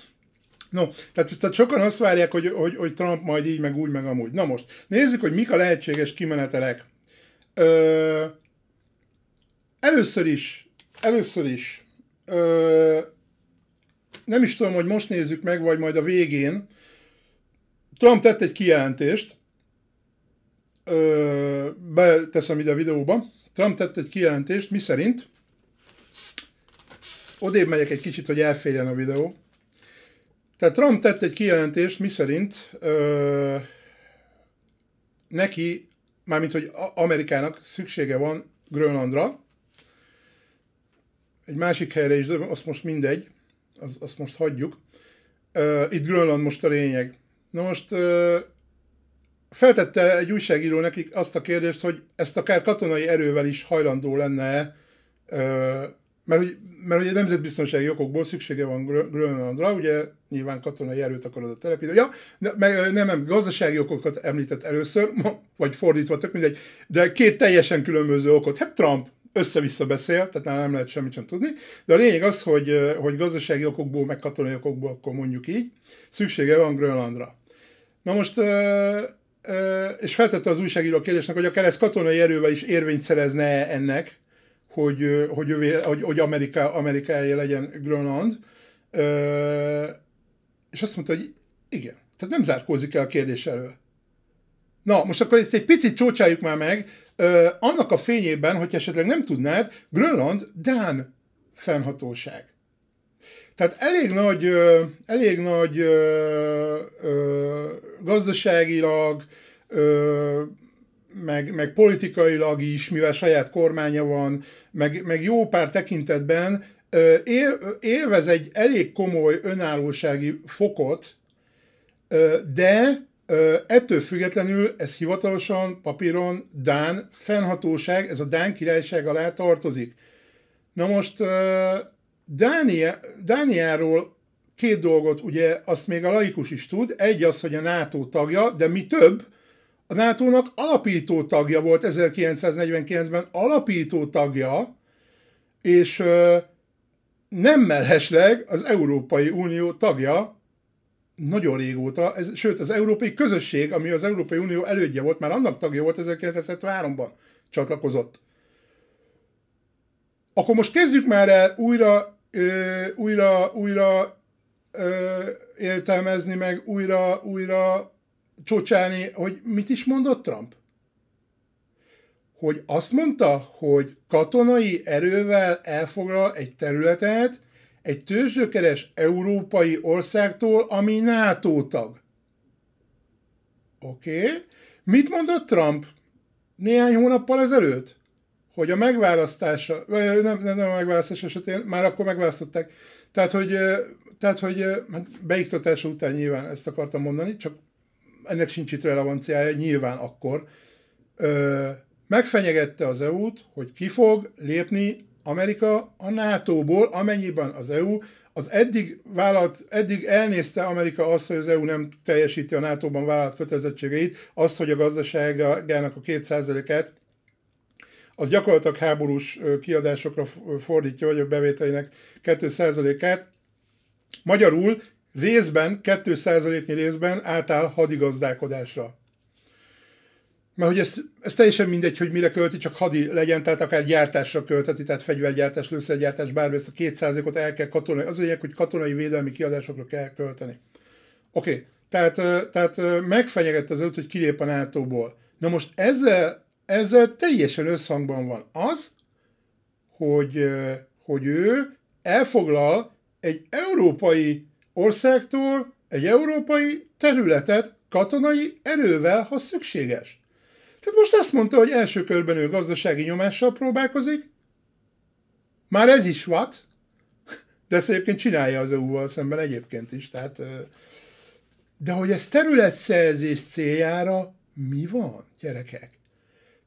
No, tehát sokan azt várják, hogy Trump majd így, meg úgy, meg amúgy. Na most, nézzük, hogy mik a lehetséges kimenetelek. Először is, nem is tudom, hogy most nézzük meg, vagy majd a végén. Trump tett egy kijelentést, beteszem ide a videóba. Trump tett egy kijelentést, miszerint, odébb megyek egy kicsit, hogy elférjen a videó. Tehát Trump tett egy kijelentést, miszerint neki, mármint, hogy Amerikának szüksége van Grönlandra, egy másik helyre is, de azt most mindegy, azt most hagyjuk. Itt Grönland most a lényeg. Na most feltette egy újságíró nekik azt a kérdést, hogy ezt akár katonai erővel is hajlandó lenne, mert ugye nemzetbiztonsági okokból szüksége van Grönlandra, ugye nyilván katonai erőt akar oda telepíteni. Ja, nem, gazdasági okokat említett először, vagy fordítva, tök mindegy, de két teljesen különböző okot. Hát Trump össze-vissza beszél, tehát nem lehet semmit sem tudni, de a lényeg az, hogy gazdasági okokból, meg katonai okokból, akkor mondjuk így, szüksége van Grönlandra. Na most, és feltette az újságíró a kérdésnek, hogy akár ez katonai erővel is érvényt szerezne ennek, hogy Amerikáé legyen Grönland, és azt mondta, hogy igen. Tehát nem zárkózik el a kérdés elől. Na, most akkor ezt egy picit csócsáljuk már meg, annak a fényében, hogy esetleg nem tudnád, Grönland dán fennhatóság. Tehát elég nagy gazdaságilag, meg politikailag is, mivel saját kormánya van, meg jó pár tekintetben élvez egy elég komoly önállósági fokot, de ettől függetlenül ez hivatalosan papíron dán fennhatóság, ez a Dán Királyság alá tartozik. Na most Dániáról két dolgot, ugye azt még a laikus is tud, egy az, hogy a NATO tagja, de mi több, a NATO-nak alapító tagja volt 1949-ben, alapító tagja, és nem mellesleg az Európai Unió tagja nagyon régóta, sőt az Európai Közösség, ami az Európai Unió elődje volt, már annak tagja volt 1973-ban csatlakozott. Akkor most kezdjük már el újra értelmezni, meg újra csocsálni, hogy mit is mondott Trump? Hogy azt mondta, hogy katonai erővel elfoglal egy területet egy tőzsgyökeres európai országtól, ami NATO tag. Oké. Mit mondott Trump néhány hónappal ezelőtt? Hogy a megválasztása, nem a megválasztás esetén, már akkor megválasztották, tehát, hogy beiktatása után nyilván ezt akartam mondani, csak ennek sincs itt relevanciája, nyilván akkor megfenyegette az EU-t, hogy ki fog lépni Amerika a NATO-ból, amennyiben az EU az eddig elnézte Amerika azt, hogy az EU nem teljesíti a NATO-ban vállalt kötelezettségeit, azt, hogy a gazdaságának a 2%-át az gyakorlatilag háborús kiadásokra fordítja, vagy a bevételének 2%-át. Magyarul részben, 2%-nyi részben átáll hadigazdálkodásra. Mert hogy ez teljesen mindegy, hogy mire költi, csak hadi legyen, tehát akár gyártásra költeti, tehát fegyvergyártás, lőszergyártás, bármi, ezt a 2%-ot el kell katonai, az lényeg, hogy katonai védelmi kiadásokra kell költeni. Oké. Tehát megfenyegette az őt, hogy kilép a NATO-ból. Na most ezzel teljesen összhangban van az, hogy ő elfoglal egy európai országtól egy európai területet katonai erővel, ha szükséges. Tehát most azt mondta, hogy első körben ő gazdasági nyomással próbálkozik. Már ez is what? De ezt egyébként csinálja az EU-val szemben egyébként is. Tehát, de hogy ez területszerzés céljára mi van, gyerekek?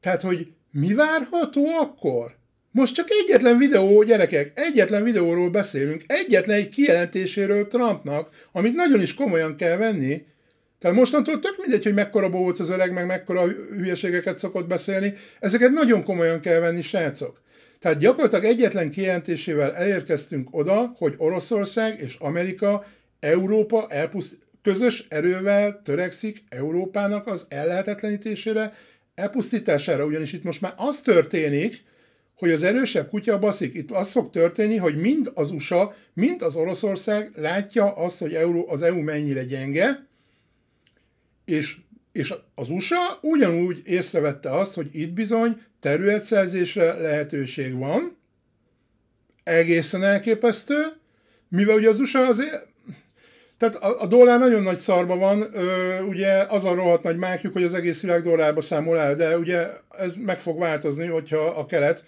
Tehát, hogy mi várható akkor? Most csak egyetlen videó, gyerekek, egyetlen videóról beszélünk, egyetlen egy kijelentéséről Trumpnak, amit nagyon is komolyan kell venni. Tehát mostantól tök mindegy, hogy mekkora bóc az öreg, meg mekkora hülyeségeket szokott beszélni, ezeket nagyon komolyan kell venni, srácok. Tehát gyakorlatilag egyetlen kijelentésével elérkeztünk oda, hogy Oroszország és Amerika, Európa közös erővel törekszik Európának az ellehetetlenítésére, elpusztítására, ugyanis itt most már az történik, hogy az erősebb kutya baszik. Itt az fog történni, hogy mind az USA, mind az Oroszország látja azt, hogy az EU mennyire gyenge, és az USA ugyanúgy észrevette azt, hogy itt bizony területszerzésre lehetőség van, egészen elképesztő, mivel ugye az USA azért, tehát a dollár nagyon nagy szarba van, ugye az a rohadt nagy mákjuk, hogy az egész világ dollárba számol el, de ugye ez meg fog változni, hogyha a kelet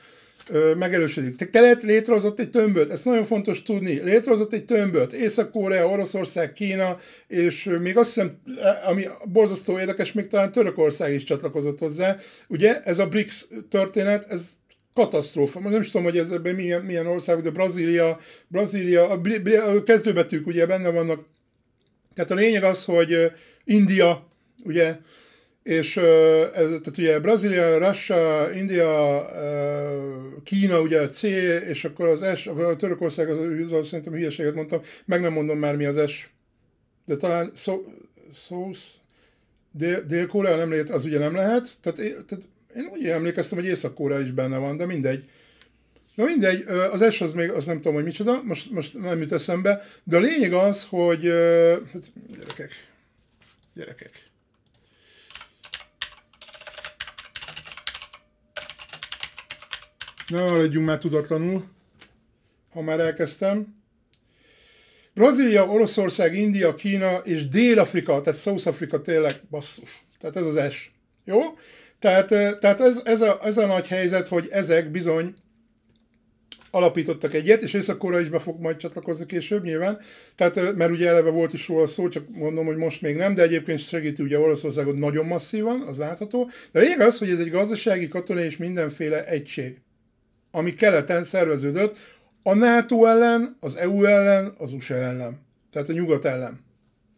megerősödik. A kelet létrehozott egy tömböt, ezt nagyon fontos tudni, létrehozott egy tömböt, Észak-Korea, Oroszország, Kína, és még azt hiszem, ami borzasztó érdekes, még talán Törökország is csatlakozott hozzá. Ugye ez a BRICS történet, ez katasztrófa. Most nem is tudom, hogy ez ebben milyen országok, de Brazília, a kezdőbetűk ugye benne vannak. Tehát a lényeg az, hogy India, ugye, és tehát ugye Brazília, Russia, India, Kína, ugye a C, és akkor az S, akkor a Törökország, az szerintem hülyeséget mondtam, meg nem mondom már mi az S, de talán Dél-Korea nem lehet, az ugye nem lehet, tehát én úgy emlékeztem, hogy Észak-Korea is benne van, de mindegy. Na mindegy, az S az még, az nem tudom, hogy micsoda, most nem jut eszembe, de a lényeg az, hogy hát, gyerekek. Ne maradjunk már tudatlanul, ha már elkezdtem. Brazília, Oroszország, India, Kína és Dél-Afrika, tehát South Africa tényleg basszus. Tehát ez az S. Jó? Tehát ez a nagy helyzet, hogy ezek bizony alapítottak egyet, és Észak-Korea is be fog majd csatlakozni később nyilván, tehát, mert ugye eleve volt is róla szó, csak mondom, hogy most még nem, de egyébként segíti ugye Oroszországot nagyon masszívan, az látható. De a lényeg az, hogy ez egy gazdasági, katonai és mindenféle egység, ami keleten szerveződött a NATO ellen, az EU ellen, az USA ellen, tehát a nyugat ellen.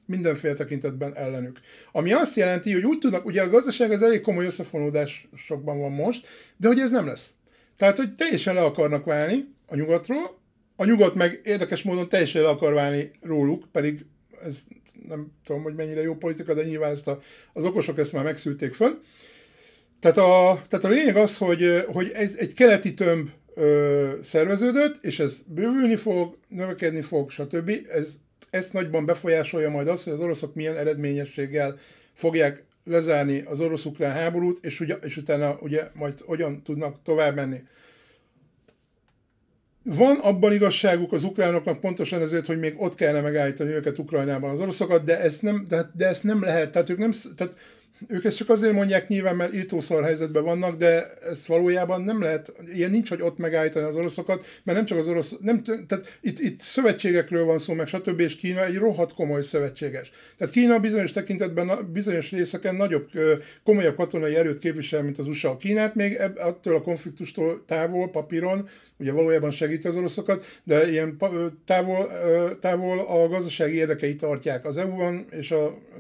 Mindenféle tekintetben ellenük. Ami azt jelenti, hogy úgy tudnak, ugye a gazdaság az elég komoly összefonódásokban van most, de hogy ez nem lesz. Tehát, hogy teljesen le akarnak válni a nyugatról, a nyugat meg érdekes módon teljesen le akar válni róluk, pedig ez nem tudom, hogy mennyire jó politika, de nyilván az okosok ezt már megszülték föl. Tehát a lényeg az, hogy ez egy keleti tömb szerveződött, és ez bővülni fog, növekedni fog, stb. Ezt nagyban befolyásolja majd az, hogy az oroszok milyen eredményességgel fogják lezárni az orosz-ukrán háborút, és utána ugye majd hogyan tudnak tovább menni. Van abban igazságuk az ukránoknak pontosan ezért, hogy még ott kellene megállítani őket Ukrajnában az oroszokat, de ezt nem lehet. Tehát ők ezt csak azért mondják nyilván, mert írtószar helyzetben vannak, de ez valójában nem lehet, ilyen nincs, hogy ott megállítani az oroszokat, mert nem csak az orosz, tehát itt szövetségekről van szó, meg stb. És Kína egy rohadt komoly szövetséges. Tehát Kína bizonyos tekintetben, bizonyos részeken nagyobb, komolyabb katonai erőt képvisel, mint az USA. Kínát még attól a konfliktustól távol, papíron, ugye valójában segíti az oroszokat, de ilyen távol a gazdasági érdekeit tartják az EU-ban, és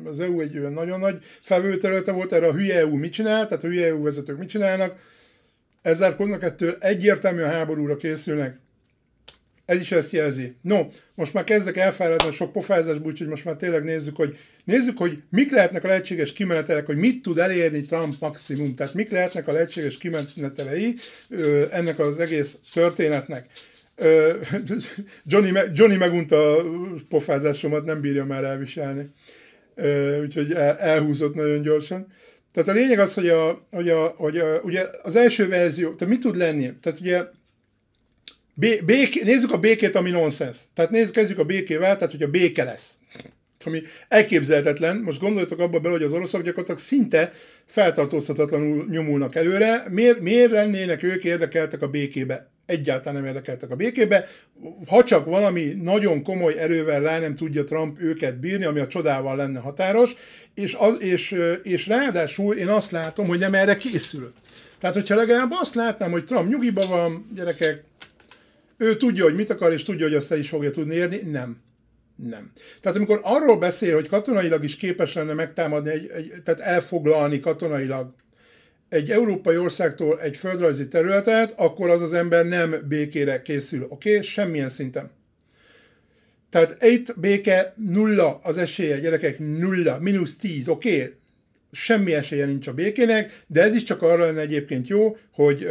az EU egy olyan nagyon nagy felvőterülete volt, erre a hülye EU mit csinál, tehát a hülye EU vezetők mit csinálnak, zárkóznak ettől, egyértelműen háborúra készülnek. Ez is ezt jelzi. No, most már kezdek elfáradni a sok pofázásból, úgyhogy most már tényleg nézzük, hogy mik lehetnek a lehetséges kimenetelek, hogy mit tud elérni Trump maximum, tehát mik lehetnek a lehetséges kimenetelei ennek az egész történetnek. Johnny megunta a pofázásomat, nem bírja már elviselni. Úgyhogy elhúzott nagyon gyorsan. Tehát a lényeg az, hogy ugye az első verzió, tehát mit tud lenni? Tehát ugye nézzük a békét, ami nonsens. Tehát kezdjük a békével, tehát hogyha béke lesz. Ami elképzelhetetlen. Most gondoljatok abba bele, hogy az oroszok gyakorlatilag szinte feltartózhatatlanul nyomulnak előre. Miért lennének ők érdekeltek a békébe? Egyáltalán nem érdekeltek a békébe. Ha csak valami nagyon komoly erővel rá nem tudja Trump őket bírni, ami a csodával lenne határos, és ráadásul én azt látom, hogy nem erre készül. Tehát, hogyha legalább azt látnám, hogy Trump nyugiba van, gyerekek, ő tudja, hogy mit akar, és tudja, hogy azt el is fogja tudni érni, nem. Tehát amikor arról beszél, hogy katonailag is képes lenne megtámadni, tehát elfoglalni katonailag egy európai országtól egy földrajzi területet, akkor az ember nem békére készül, oké? Semmilyen szinten. Tehát itt béke nulla az esélye, gyerekek, nulla, -10, oké? Semmi esélye nincs a békének, de ez is csak arra lenne egyébként jó, hogy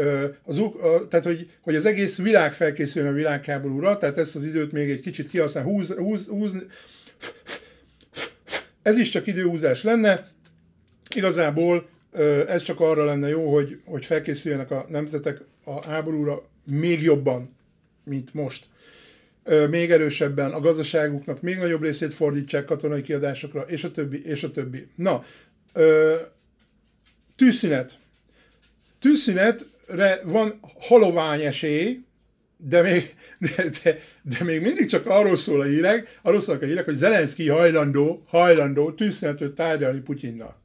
hogy az egész világ felkészüljön a világháborúra, tehát ezt az időt még egy kicsit kihasznál, húzni. Ez is csak időhúzás lenne. Igazából ez csak arra lenne jó, hogy felkészüljenek a nemzetek a háborúra még jobban, mint most. Még erősebben a gazdaságuknak még nagyobb részét fordítsák katonai kiadásokra, és a többi, és a többi. Na, tűzszünet. Tűzszünetre van halovány esély, de még mindig csak arról szólnak a hírek, hogy Zelenszkij hajlandó tűzszünetről tárgyalni Putyinnal.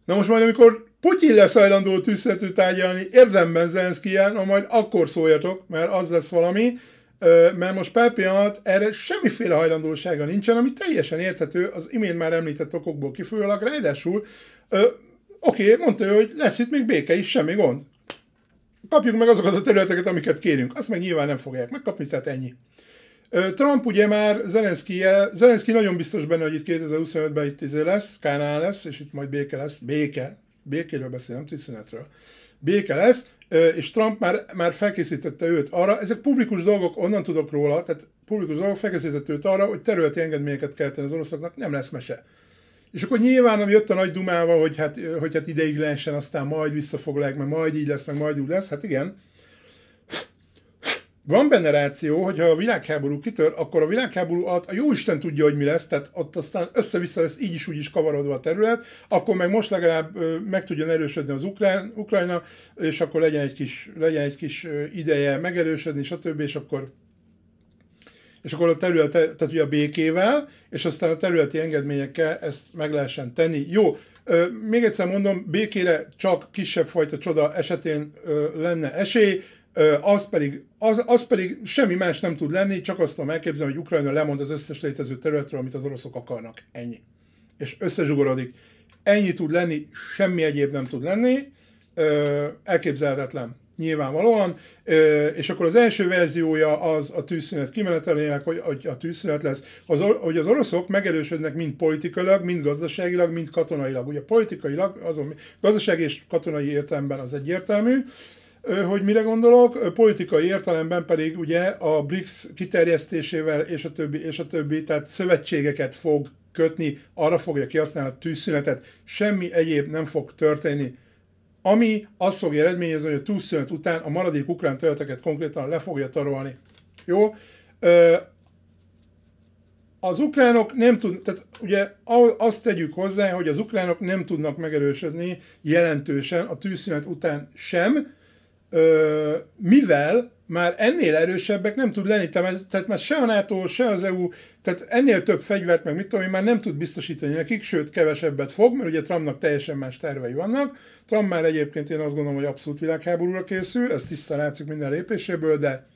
Na most majd, amikor Putyin lesz hajlandó tűzszünetről tárgyalni érdemben Zelenszkijjel, na majd akkor szóljatok, mert az lesz valami, mert most pár pillanat erre semmiféle hajlandósága nincsen, ami teljesen érthető az imént már említett okokból kifolyólag, ráadásul oké, mondta ő, hogy lesz itt még béke is, semmi gond. Kapjuk meg azokat a területeket, amiket kérünk. Azt meg nyilván nem fogják megkapni, tehát ennyi. Trump ugye már Zelenszkij nagyon biztos benne, hogy itt 2025-ben itt lesz, Kánaán lesz, és itt majd béke lesz. Békéről beszélem, tűzszünetről. Béke lesz, és Trump már felkészítette őt arra, ezek publikus dolgok, onnan tudok róla, tehát publikus dolgok, felkészítette őt arra, hogy területi engedményeket kell tenni az oroszoknak, nem lesz mese. És akkor nyilván jött a nagy dumával, hogy hát ideig lehessen, aztán majd visszafoglalják, meg majd így lesz, meg majd úgy lesz, hát igen. Van benne ráció, hogyha a világháború kitör, akkor a világháború alatt a jóisten tudja, hogy mi lesz, tehát ott aztán össze-vissza lesz így is úgy is kavarodva a terület, akkor meg most legalább meg tudjon erősödni az Ukrajna, és akkor legyen egy kis ideje megerősödni, stb. És akkor a terület, tehát ugye a békével, és aztán a területi engedményekkel ezt meg lehessen tenni. Jó, még egyszer mondom, békére csak kisebb fajta csoda esetén lenne esély, az pedig semmi más nem tud lenni, csak azt tudom elképzelni, hogy Ukrajna lemond az összes létező területről, amit az oroszok akarnak. Ennyi. És összezsugorodik. Ennyi tud lenni, semmi egyéb nem tud lenni. Elképzelhetetlen. Nyilvánvalóan. És akkor az első verziója az a tűzszünet kimenetelének, hogy a tűzszünet lesz, hogy az oroszok megerősödnek mind politikailag, mind gazdaságilag, mind katonailag. Ugye politikailag, azon gazdasági és katonai értelemben az egyértelmű, hogy mire gondolok, politikai értelemben pedig ugye a BRICS kiterjesztésével és a többi, tehát szövetségeket fog kötni, arra fogja kihasználni a tűzszünetet, semmi egyéb nem fog történni. Ami azt fogja eredményezni, hogy a tűzszünet után a maradék ukrán területeket konkrétan le fogja tarolni. Jó? Az ukránok nem tudnak, tehát ugye azt tegyük hozzá, hogy az ukránok nem tudnak megerősödni jelentősen a tűzszünet után sem, mivel már ennél erősebbek nem tud lenni, tehát már se a NATO, se az EU, tehát ennél több fegyvert, meg mit tudom én, már nem tud biztosítani nekik, sőt kevesebbet fog, mert ugye Trumpnak teljesen más tervei vannak. Trump már egyébként én azt gondolom, hogy abszolút világháborúra készül, ez tisztán látszik minden lépéséből, de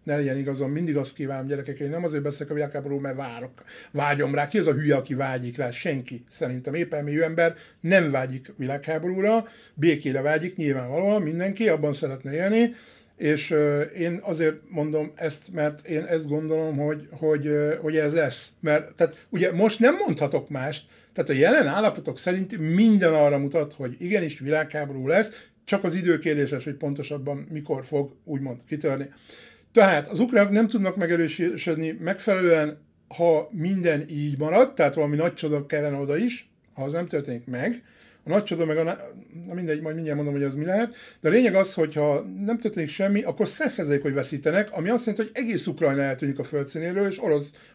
ne legyen igazam, mindig azt kívánom, gyerekek, én nem azért beszélek a világháborúról, mert vágyom rá. Ki az a hülye, aki vágyik rá? Senki. Szerintem épelmélyű ember nem vágyik világháborúra, békére vágyik, nyilvánvalóan mindenki, abban szeretne élni, és én azért mondom ezt, mert én ezt gondolom, hogy ez lesz. Mert tehát ugye most nem mondhatok mást, tehát a jelen állapotok szerint minden arra mutat, hogy igenis világháború lesz, csak az időkérdéses, hogy pontosabban mikor fog úgymond kitörni. Tehát az ukránok nem tudnak megerősödni megfelelően, ha minden így marad, tehát valami nagy csoda kellene oda is, ha az nem történik meg. A nagy csoda meg na mindegy, majd mindjárt mondom, hogy az mi lehet. De a lényeg az, hogy ha nem történik semmi, akkor 100%, hogy veszítenek, ami azt jelenti, hogy egész Ukrajna eltűnik a földszínéről, és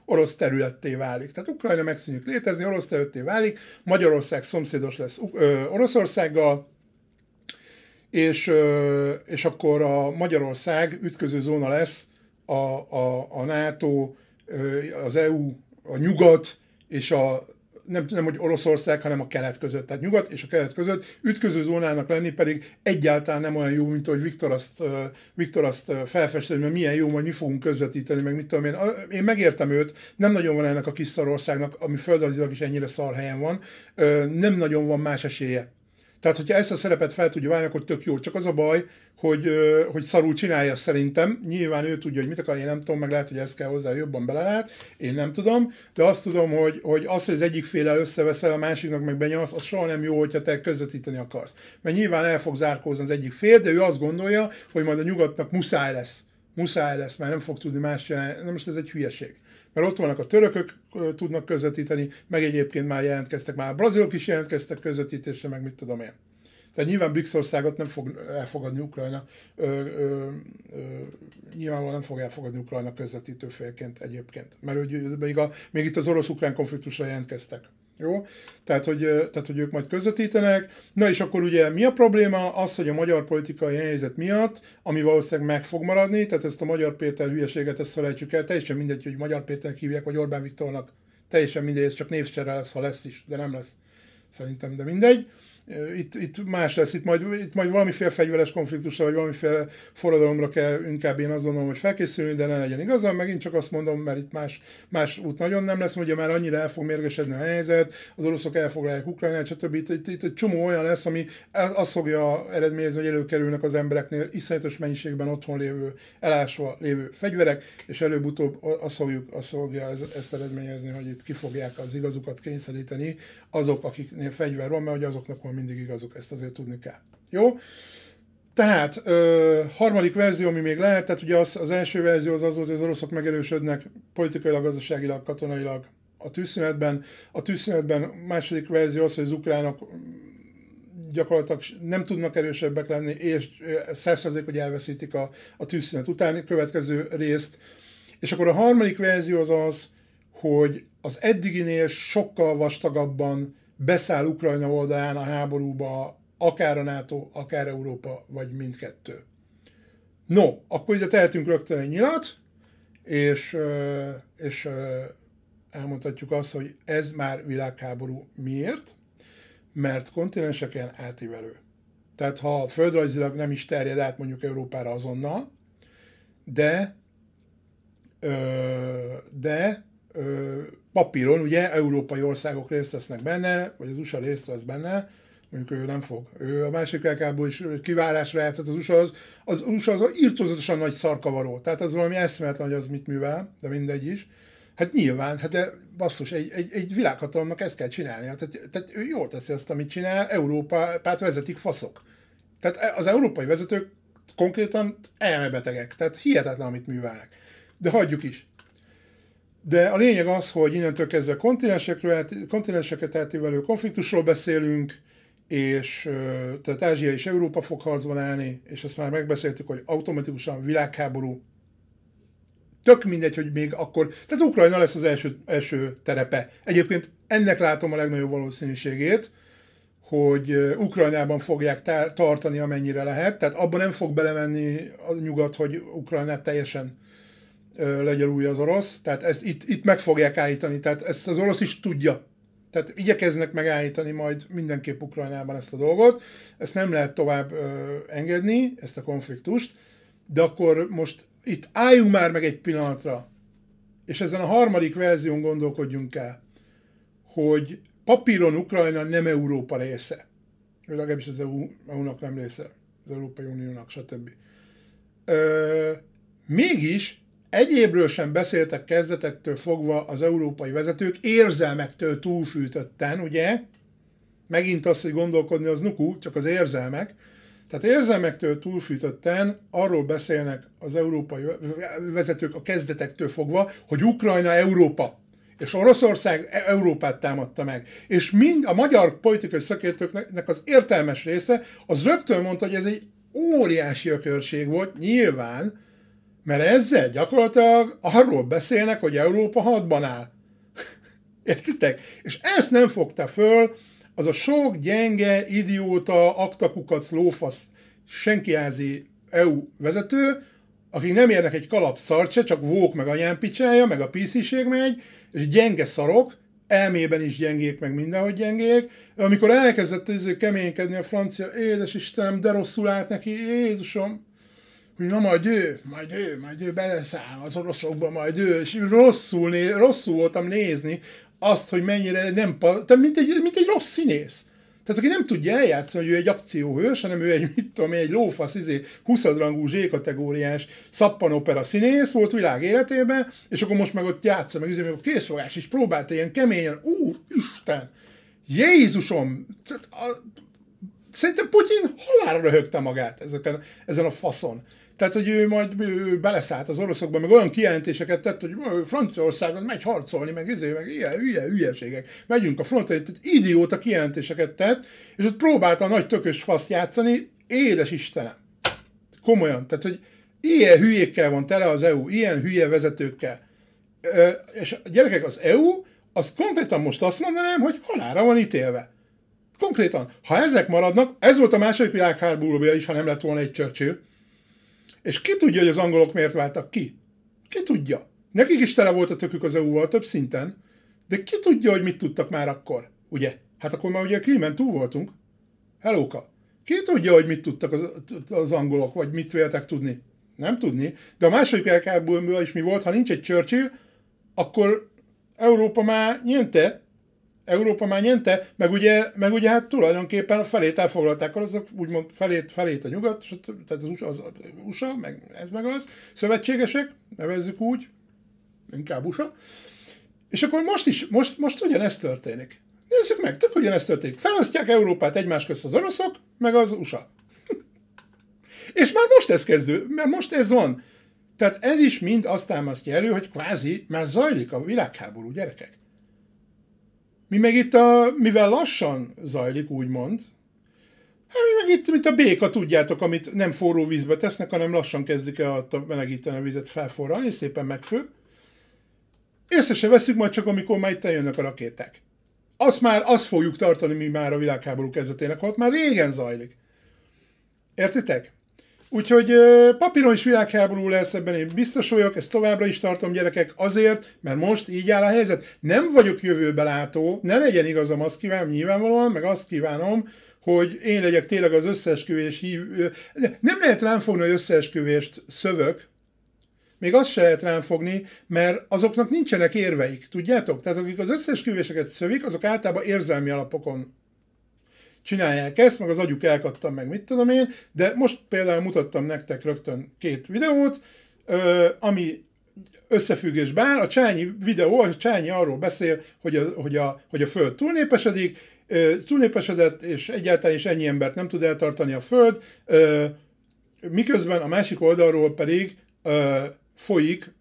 orosz területté válik. Tehát Ukrajna megszűnik létezni, orosz területté válik, Magyarország szomszédos lesz Oroszországgal, és akkor a Magyarország ütköző zóna lesz a NATO, az EU, a nyugat és nem hogy Oroszország, hanem a kelet között. Tehát nyugat és a kelet között ütköző zónának lenni pedig egyáltalán nem olyan jó, mint ahogy Viktor azt felfesteni, mert milyen jó, majd mi fogunk közvetíteni, meg mit tudom én. Én megértem őt, nem nagyon van ennek a kis szarországnak, ami földrajzilag is ennyire szar helyen van, nem nagyon van más esélye. Tehát, hogyha ezt a szerepet fel tudja válni, akkor tök jó. Csak az a baj, hogy szarul csinálja szerintem. Nyilván ő tudja, hogy mit akar, én nem tudom, meg lehet, hogy ezt kell hozzá, jobban belelát. Én nem tudom. De azt tudom, hogy az, hogy az egyik félel összeveszel, a másiknak meg benyalsz, az soha nem jó, hogyha te közvetíteni akarsz. Mert nyilván el fog zárkózni az egyik fél, de ő azt gondolja, hogy majd a nyugatnak muszáj lesz. Muszáj lesz, mert nem fog tudni más csinálni. Na most ez egy hülyeség. Mert ott vannak a törökök, tudnak közvetíteni, meg egyébként már jelentkeztek, már a brazilok is jelentkeztek közvetítésre, meg mit tudom én. Tehát nyilván BRICS országot nem fog elfogadni Ukrajna, nyilvánvalóan nem fog elfogadni Ukrajna közvetítő félként egyébként. Mert még itt az orosz-ukrán konfliktusra jelentkeztek. Jó? Tehát hogy ők majd közvetítenek. Na és akkor ugye mi a probléma? Az, hogy a magyar politikai helyzet miatt, ami valószínűleg meg fog maradni, tehát ezt a Magyar Péter hülyeséget, ezt felejtsük el, teljesen mindegy, hogy Magyar Péternek hívják, vagy Orbán Viktornak, teljesen mindegy, ez csak névcsere lesz, ha lesz is, de nem lesz. Szerintem, de mindegy. Itt más lesz, itt majd valamiféle fegyveres konfliktusra, vagy valamiféle forradalomra kell inkább én azt gondolom, hogy felkészülni, de ne legyen igazam. Megint csak azt mondom, mert itt más út nagyon nem lesz, ugye már annyira el fog mérgesedni a helyzet, az oroszok elfoglalják Ukrajnát, stb. Itt egy csomó olyan lesz, ami azt fogja eredményezni, hogy előkerülnek az embereknél iszonyatos mennyiségben otthon lévő, elásva lévő fegyverek, és előbb-utóbb azt fogja ezt eredményezni, hogy itt ki fogják az igazukat kényszeríteni azok, akiknél fegyver van, mert hogy azoknak van mindig igazuk, ezt azért tudni kell. Jó? Tehát harmadik verzió, ami még lehet, tehát ugye az első verzió az volt, hogy az oroszok megerősödnek politikailag, gazdaságilag, katonailag a tűzszünetben. A tűzszünetben második verzió az, hogy az ukránok gyakorlatilag nem tudnak erősebbek lenni, és 100%, hogy elveszítik a tűzszünet utáni következő részt. És akkor a harmadik verzió az az, hogy az eddiginél sokkal vastagabban beszáll Ukrajna oldalán a háborúba, akár a NATO, akár Európa, vagy mindkettő. No, akkor ide tehetünk rögtön egy nyilat, és elmondhatjuk azt, hogy ez már világháború. Miért? Mert kontinenseken átívelő. Tehát ha földrajzilag nem is terjed át mondjuk Európára azonnal, de papíron ugye európai országok részt vesznek benne, vagy az USA részt vesz benne, mondjuk ő nem fog. Ő a másik világháború is kivárásra játszott, az USA az irtózatosan nagy szarkavaró. Tehát az valami eszméletlen, hogy az mit művel, de mindegy is. Hát nyilván, hát de basszus, egy világhatalomnak ezt kell csinálnia. Tehát ő jól teszi azt, amit csinál, Európát vezetik faszok. Tehát az európai vezetők konkrétan elmebetegek. Tehát hihetetlen, amit művelnek. De hagyjuk is. De a lényeg az, hogy innentől kezdve kontinenseket átívelő konfliktusról beszélünk, és tehát Ázsia és Európa fog harcban állni, és ezt már megbeszéltük, hogy automatikusan világháború. Tök mindegy, hogy még akkor... Tehát Ukrajna lesz az első terepe. Egyébként ennek látom a legnagyobb valószínűségét, hogy Ukrajnában fogják tartani, amennyire lehet. Tehát abban nem fog belemenni a nyugat, hogy Ukrajnát teljesen legyalulja az orosz. Tehát ezt itt meg fogják állítani. Tehát ezt az orosz is tudja. Tehát igyekeznek megállítani majd mindenképp Ukrajnában ezt a dolgot. Ezt nem lehet tovább engedni, ezt a konfliktust. De akkor most itt álljunk már meg egy pillanatra, és ezen a harmadik verzión gondolkodjunk el, hogy papíron Ukrajna nem Európa része. Legalábbis az EU-nak nem része, az Európai Uniónak, stb. Mégis egyébről sem beszéltek kezdetektől fogva az európai vezetők, érzelmektől túlfűtötten, ugye? Megint az, hogy gondolkodni az nuku, csak az érzelmek. Tehát érzelmektől túlfűtötten arról beszélnek az európai vezetők a kezdetektől fogva, hogy Ukrajna Európa, és Oroszország Európát támadta meg. És mind a magyar politikai szakértőknek az értelmes része, az rögtön mondta, hogy ez egy óriási ökörség volt, nyilván, mert ezzel gyakorlatilag arról beszélnek, hogy Európa hadban áll. Értitek? És ezt nem fogta föl az a sok gyenge, idióta, aktakukac, lófasz, senkiázi EU vezető, akik nem érnek egy kalap szart se, csak vók meg anyánpicsája, meg a PC-ség megy, és gyenge szarok, elmében is gyengék, meg mindenhogy gyengék. Amikor elkezdett keménykedni a francia, édes Istenem, de rosszul állt neki, Jézusom, hogy na majd ő beleszáll az oroszokba, majd ő, és rosszul voltam nézni azt, hogy mennyire nem, tehát mint egy rossz színész. Tehát aki nem tudja eljátszani, hogy ő egy akcióhős, hanem ő egy lófasz, 20-rangú Z-kategóriás szappanopera színész volt világ életében, és akkor most meg ott játsza, meg a készfogás is próbálta ilyen keményen, Isten, Jézusom, szerintem Putyin halálra röhögte magát ezen a faszon. Tehát, hogy ő majd beleszállt az oroszokba, meg olyan kijelentéseket tett, hogy Franciaországon megy harcolni, meg ilyen hülyeségek. Megyünk a fronton, tehát idióta kijelentéseket tett, és ott próbálta a nagy tökös faszt játszani, édes Istenem. Komolyan. Tehát, hogy ilyen hülyékkel van tele az EU, ilyen hülye vezetőkkel. És a gyerekek, az EU, az konkrétan most azt mondanám, hogy halálra van ítélve. Konkrétan. Ha ezek maradnak, ez volt a második világháborúban is, ha nem lett volna egy Churchill. És ki tudja, hogy az angolok miért váltak ki? Ki tudja? Nekik is tele volt a tökük az EU-val több szinten, de ki tudja, hogy mit tudtak már akkor, ugye? Hát akkor már ugye a Krímen túl voltunk. Hellóka. Ki tudja, hogy mit tudtak az angolok, vagy mit véltek tudni? Nem tudni. De a második világháborúban is mi volt, ha nincs egy Churchill, akkor Európa már nyerte, meg ugye hát tulajdonképpen a felét elfoglalták, azok úgymond felét a nyugat, tehát az USA, meg ez meg az, szövetségesek, nevezzük úgy, inkább USA. És akkor most ugyanezt történik. Nézzük meg, tök ugyanezt történik. Felosztják Európát egymás közt az oroszok, meg az USA. És már most ez kezdő, mert most ez van. Tehát ez is mind azt támasztja elő, hogy kvázi már zajlik a világháború, gyerekek. Mi meg itt mivel lassan zajlik, úgymond, Meg itt, mint a béka, tudjátok, amit nem forró vízbe tesznek, hanem lassan kezdik el melegíteni a vizet felforralni, és szépen megfő. Észre se veszük majd csak, amikor már itt eljönnek a rakéták. Azt fogjuk tartani mi már a világháború kezdetének, holott már régen zajlik. Értitek? Úgyhogy papíron is világháború lesz, ebben én biztos vagyok, ezt továbbra is tartom, gyerekek, azért, mert most így áll a helyzet. Nem vagyok jövőbe látó, ne legyen igazam, azt kívánom nyilvánvalóan, meg azt kívánom, hogy én legyek tényleg az összeesküvés hívő. Nem lehet rám fogni, hogy összeesküvést szövök, még azt se lehet rám fogni, mert azoknak nincsenek érveik, tudjátok? Tehát akik az összeesküvéseket szövik, azok általában érzelmi alapokon csinálják ezt, meg az agyuk elkattam meg, mit tudom én, de most például mutattam nektek rögtön 2 videót, ami összefüggésben áll. A Csányi videó, a Csányi arról beszél, hogy a Föld túlnépesedett, és egyáltalán is ennyi embert nem tud eltartani a Föld, miközben a másik oldalról pedig folyik,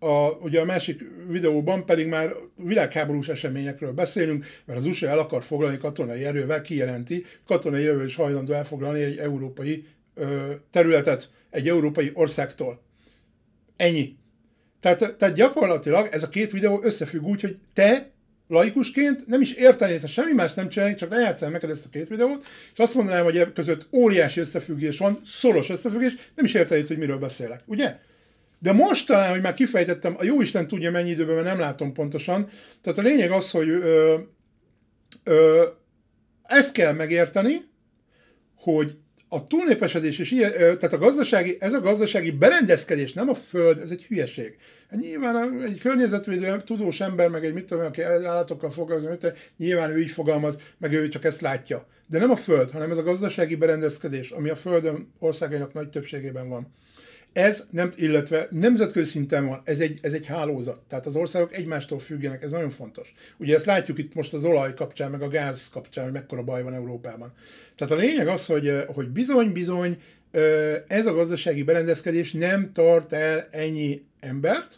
ugye a másik videóban pedig már világháborús eseményekről beszélünk, mert az USA el akar foglalni katonai erővel, kijelenti, katonai erővel is hajlandó elfoglalni egy európai területet, egy európai országtól. Ennyi. Tehát gyakorlatilag ez a 2 videó összefügg úgy, hogy te laikusként nem is értenéd, ha semmi más nem csinálni, csak lejátszál neked ezt a 2 videót, és azt mondanám, hogy e között óriási összefüggés van, szoros összefüggés, nem is értenéd, hogy miről beszélek, ugye? De most talán, hogy már kifejtettem, a jóisten tudja mennyi időben, mert nem látom pontosan, tehát a lényeg az, hogy ezt kell megérteni, hogy a túlnépesedés és ilyen, tehát ez a gazdasági berendezkedés, nem a Föld, ez egy hülyeség. Nyilván egy környezetvédő, tudós ember, meg egy mit tudom, aki állatokkal foglalkozik, nyilván ő így fogalmaz, meg ő csak ezt látja. De nem a Föld, hanem ez a gazdasági berendezkedés, ami a Földön országainak nagy többségében van. Ez nem, illetve nemzetközi szinten van, ez egy hálózat. Tehát az országok egymástól függenek, ez nagyon fontos. Ugye ezt látjuk itt most az olaj kapcsán, meg a gáz kapcsán, hogy mekkora baj van Európában. Tehát a lényeg az, hogy bizony, ez a gazdasági berendezkedés nem tart el ennyi embert,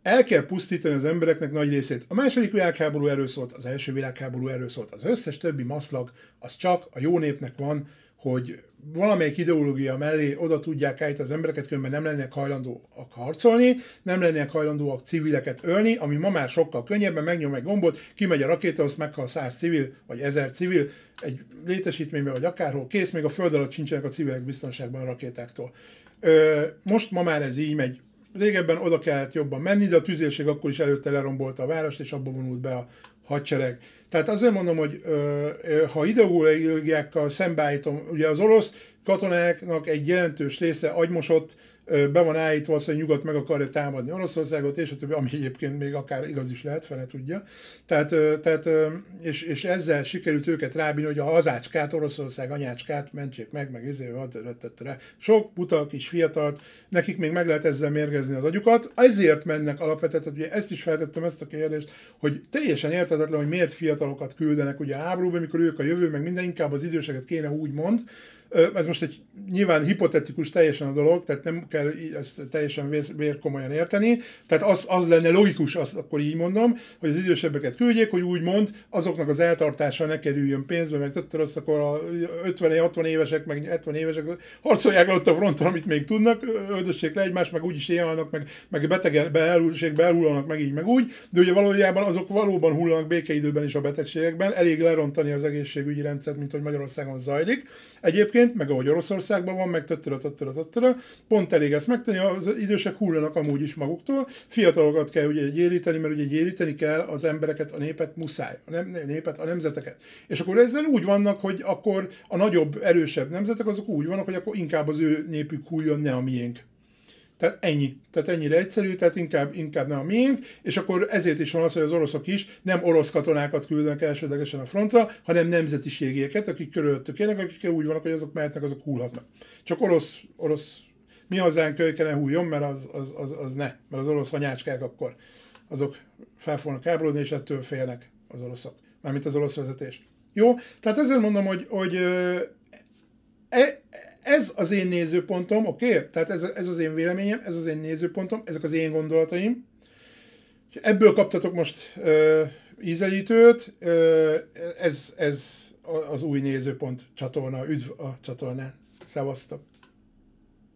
el kell pusztítani az embereknek nagy részét. A második világháború erről szólt, az első világháború erről szólt, az összes többi maszlag, az csak a jó népnek van, hogy valamelyik ideológia mellé oda tudják állítani az embereket, különben nem lennének hajlandóak harcolni, nem lennének hajlandóak civileket ölni, ami ma már sokkal könnyebben, megnyom egy gombot, kimegy a rakéta, azt meghal 100 civil, vagy 1000 civil, egy létesítményben, vagy akárhol, kész, még a föld alatt sincsenek a civilek biztonságban a rakétáktól. Most ma már ez így megy. Régebben oda kellett jobban menni, de a tüzérség akkor is előtte lerombolta a várost, és abba vonult be a hadsereg. Tehát azért mondom, hogy ha ideológiákkal szembeállítom, ugye az orosz katonáknak egy jelentős része agymosott, be van állítva az, hogy nyugat meg akarja támadni Oroszországot, és a többi, ami egyébként még akár igaz is lehet, fele tudja. És ezzel sikerült őket rábírni, hogy a hazácskát, Oroszország anyácskát mentsék meg sok buta kis fiatalt, nekik még meg lehet ezzel mérgezni az agyukat, ezért mennek alapvetően, ugye ezt is feltettem ezt a kérdést, hogy teljesen érthetetlen, hogy miért fiatalokat küldenek ugye a háborúba, mikor ők a jövő, meg minden, inkább az időseket kéne úgy mond. Ez most egy nyilván hipotetikus teljesen a dolog, tehát nem kell ezt teljesen vérkomolyan érteni. Tehát az lenne logikus, azt akkor így mondom, hogy az idősebbeket küldjék, hogy úgymond azoknak az eltartása ne kerüljön pénzbe, meg azt akkor a 50-60 évesek, meg 70 évesek harcolják ott a fronton, amit még tudnak, öldössék le egymást, meg úgyis élnek, meg betegbe elhullanak, meg így, meg úgy, de ugye valójában azok valóban hullanak békeidőben is a betegségekben, elég lerontani az egészségügyi rendszert, mint hogy Magyarországon zajlik. Egyébként, meg ahogy Oroszországban van, meg pont elég ezt megtenni, az idősek hullanak amúgy is maguktól, fiatalokat kell ugye gyéríteni, mert ugye gyéríteni kell az embereket, a népet muszáj, a nemzeteket. És akkor ezzel úgy vannak, hogy akkor a nagyobb, erősebb nemzetek azok úgy vannak, hogy akkor inkább az ő népük hulljon, ne a miénk. Tehát ennyi. Tehát ennyire egyszerű, tehát inkább nem a miénk, és akkor ezért is van az, hogy az oroszok is nem orosz katonákat küldenek elsődlegesen a frontra, hanem nemzetiségieket, akik körülöttük élnek, akik úgy vannak, hogy azok mehetnek, azok hullhatnak. Csak orosz mi hazánk kölykene hulljon, mert az ne, mert az orosz anyácskák akkor azok fel fognak háborodni, és ettől félnek az oroszok, mármint az orosz vezetés. Jó? Tehát ezért mondom, hogy ez az én nézőpontom, oké? Tehát ez az én véleményem, ez az én nézőpontom, ezek az én gondolataim. Ebből kaptatok most ízelítőt, ez az új nézőpont csatorna. Üdv a csatornán. Szevasztok!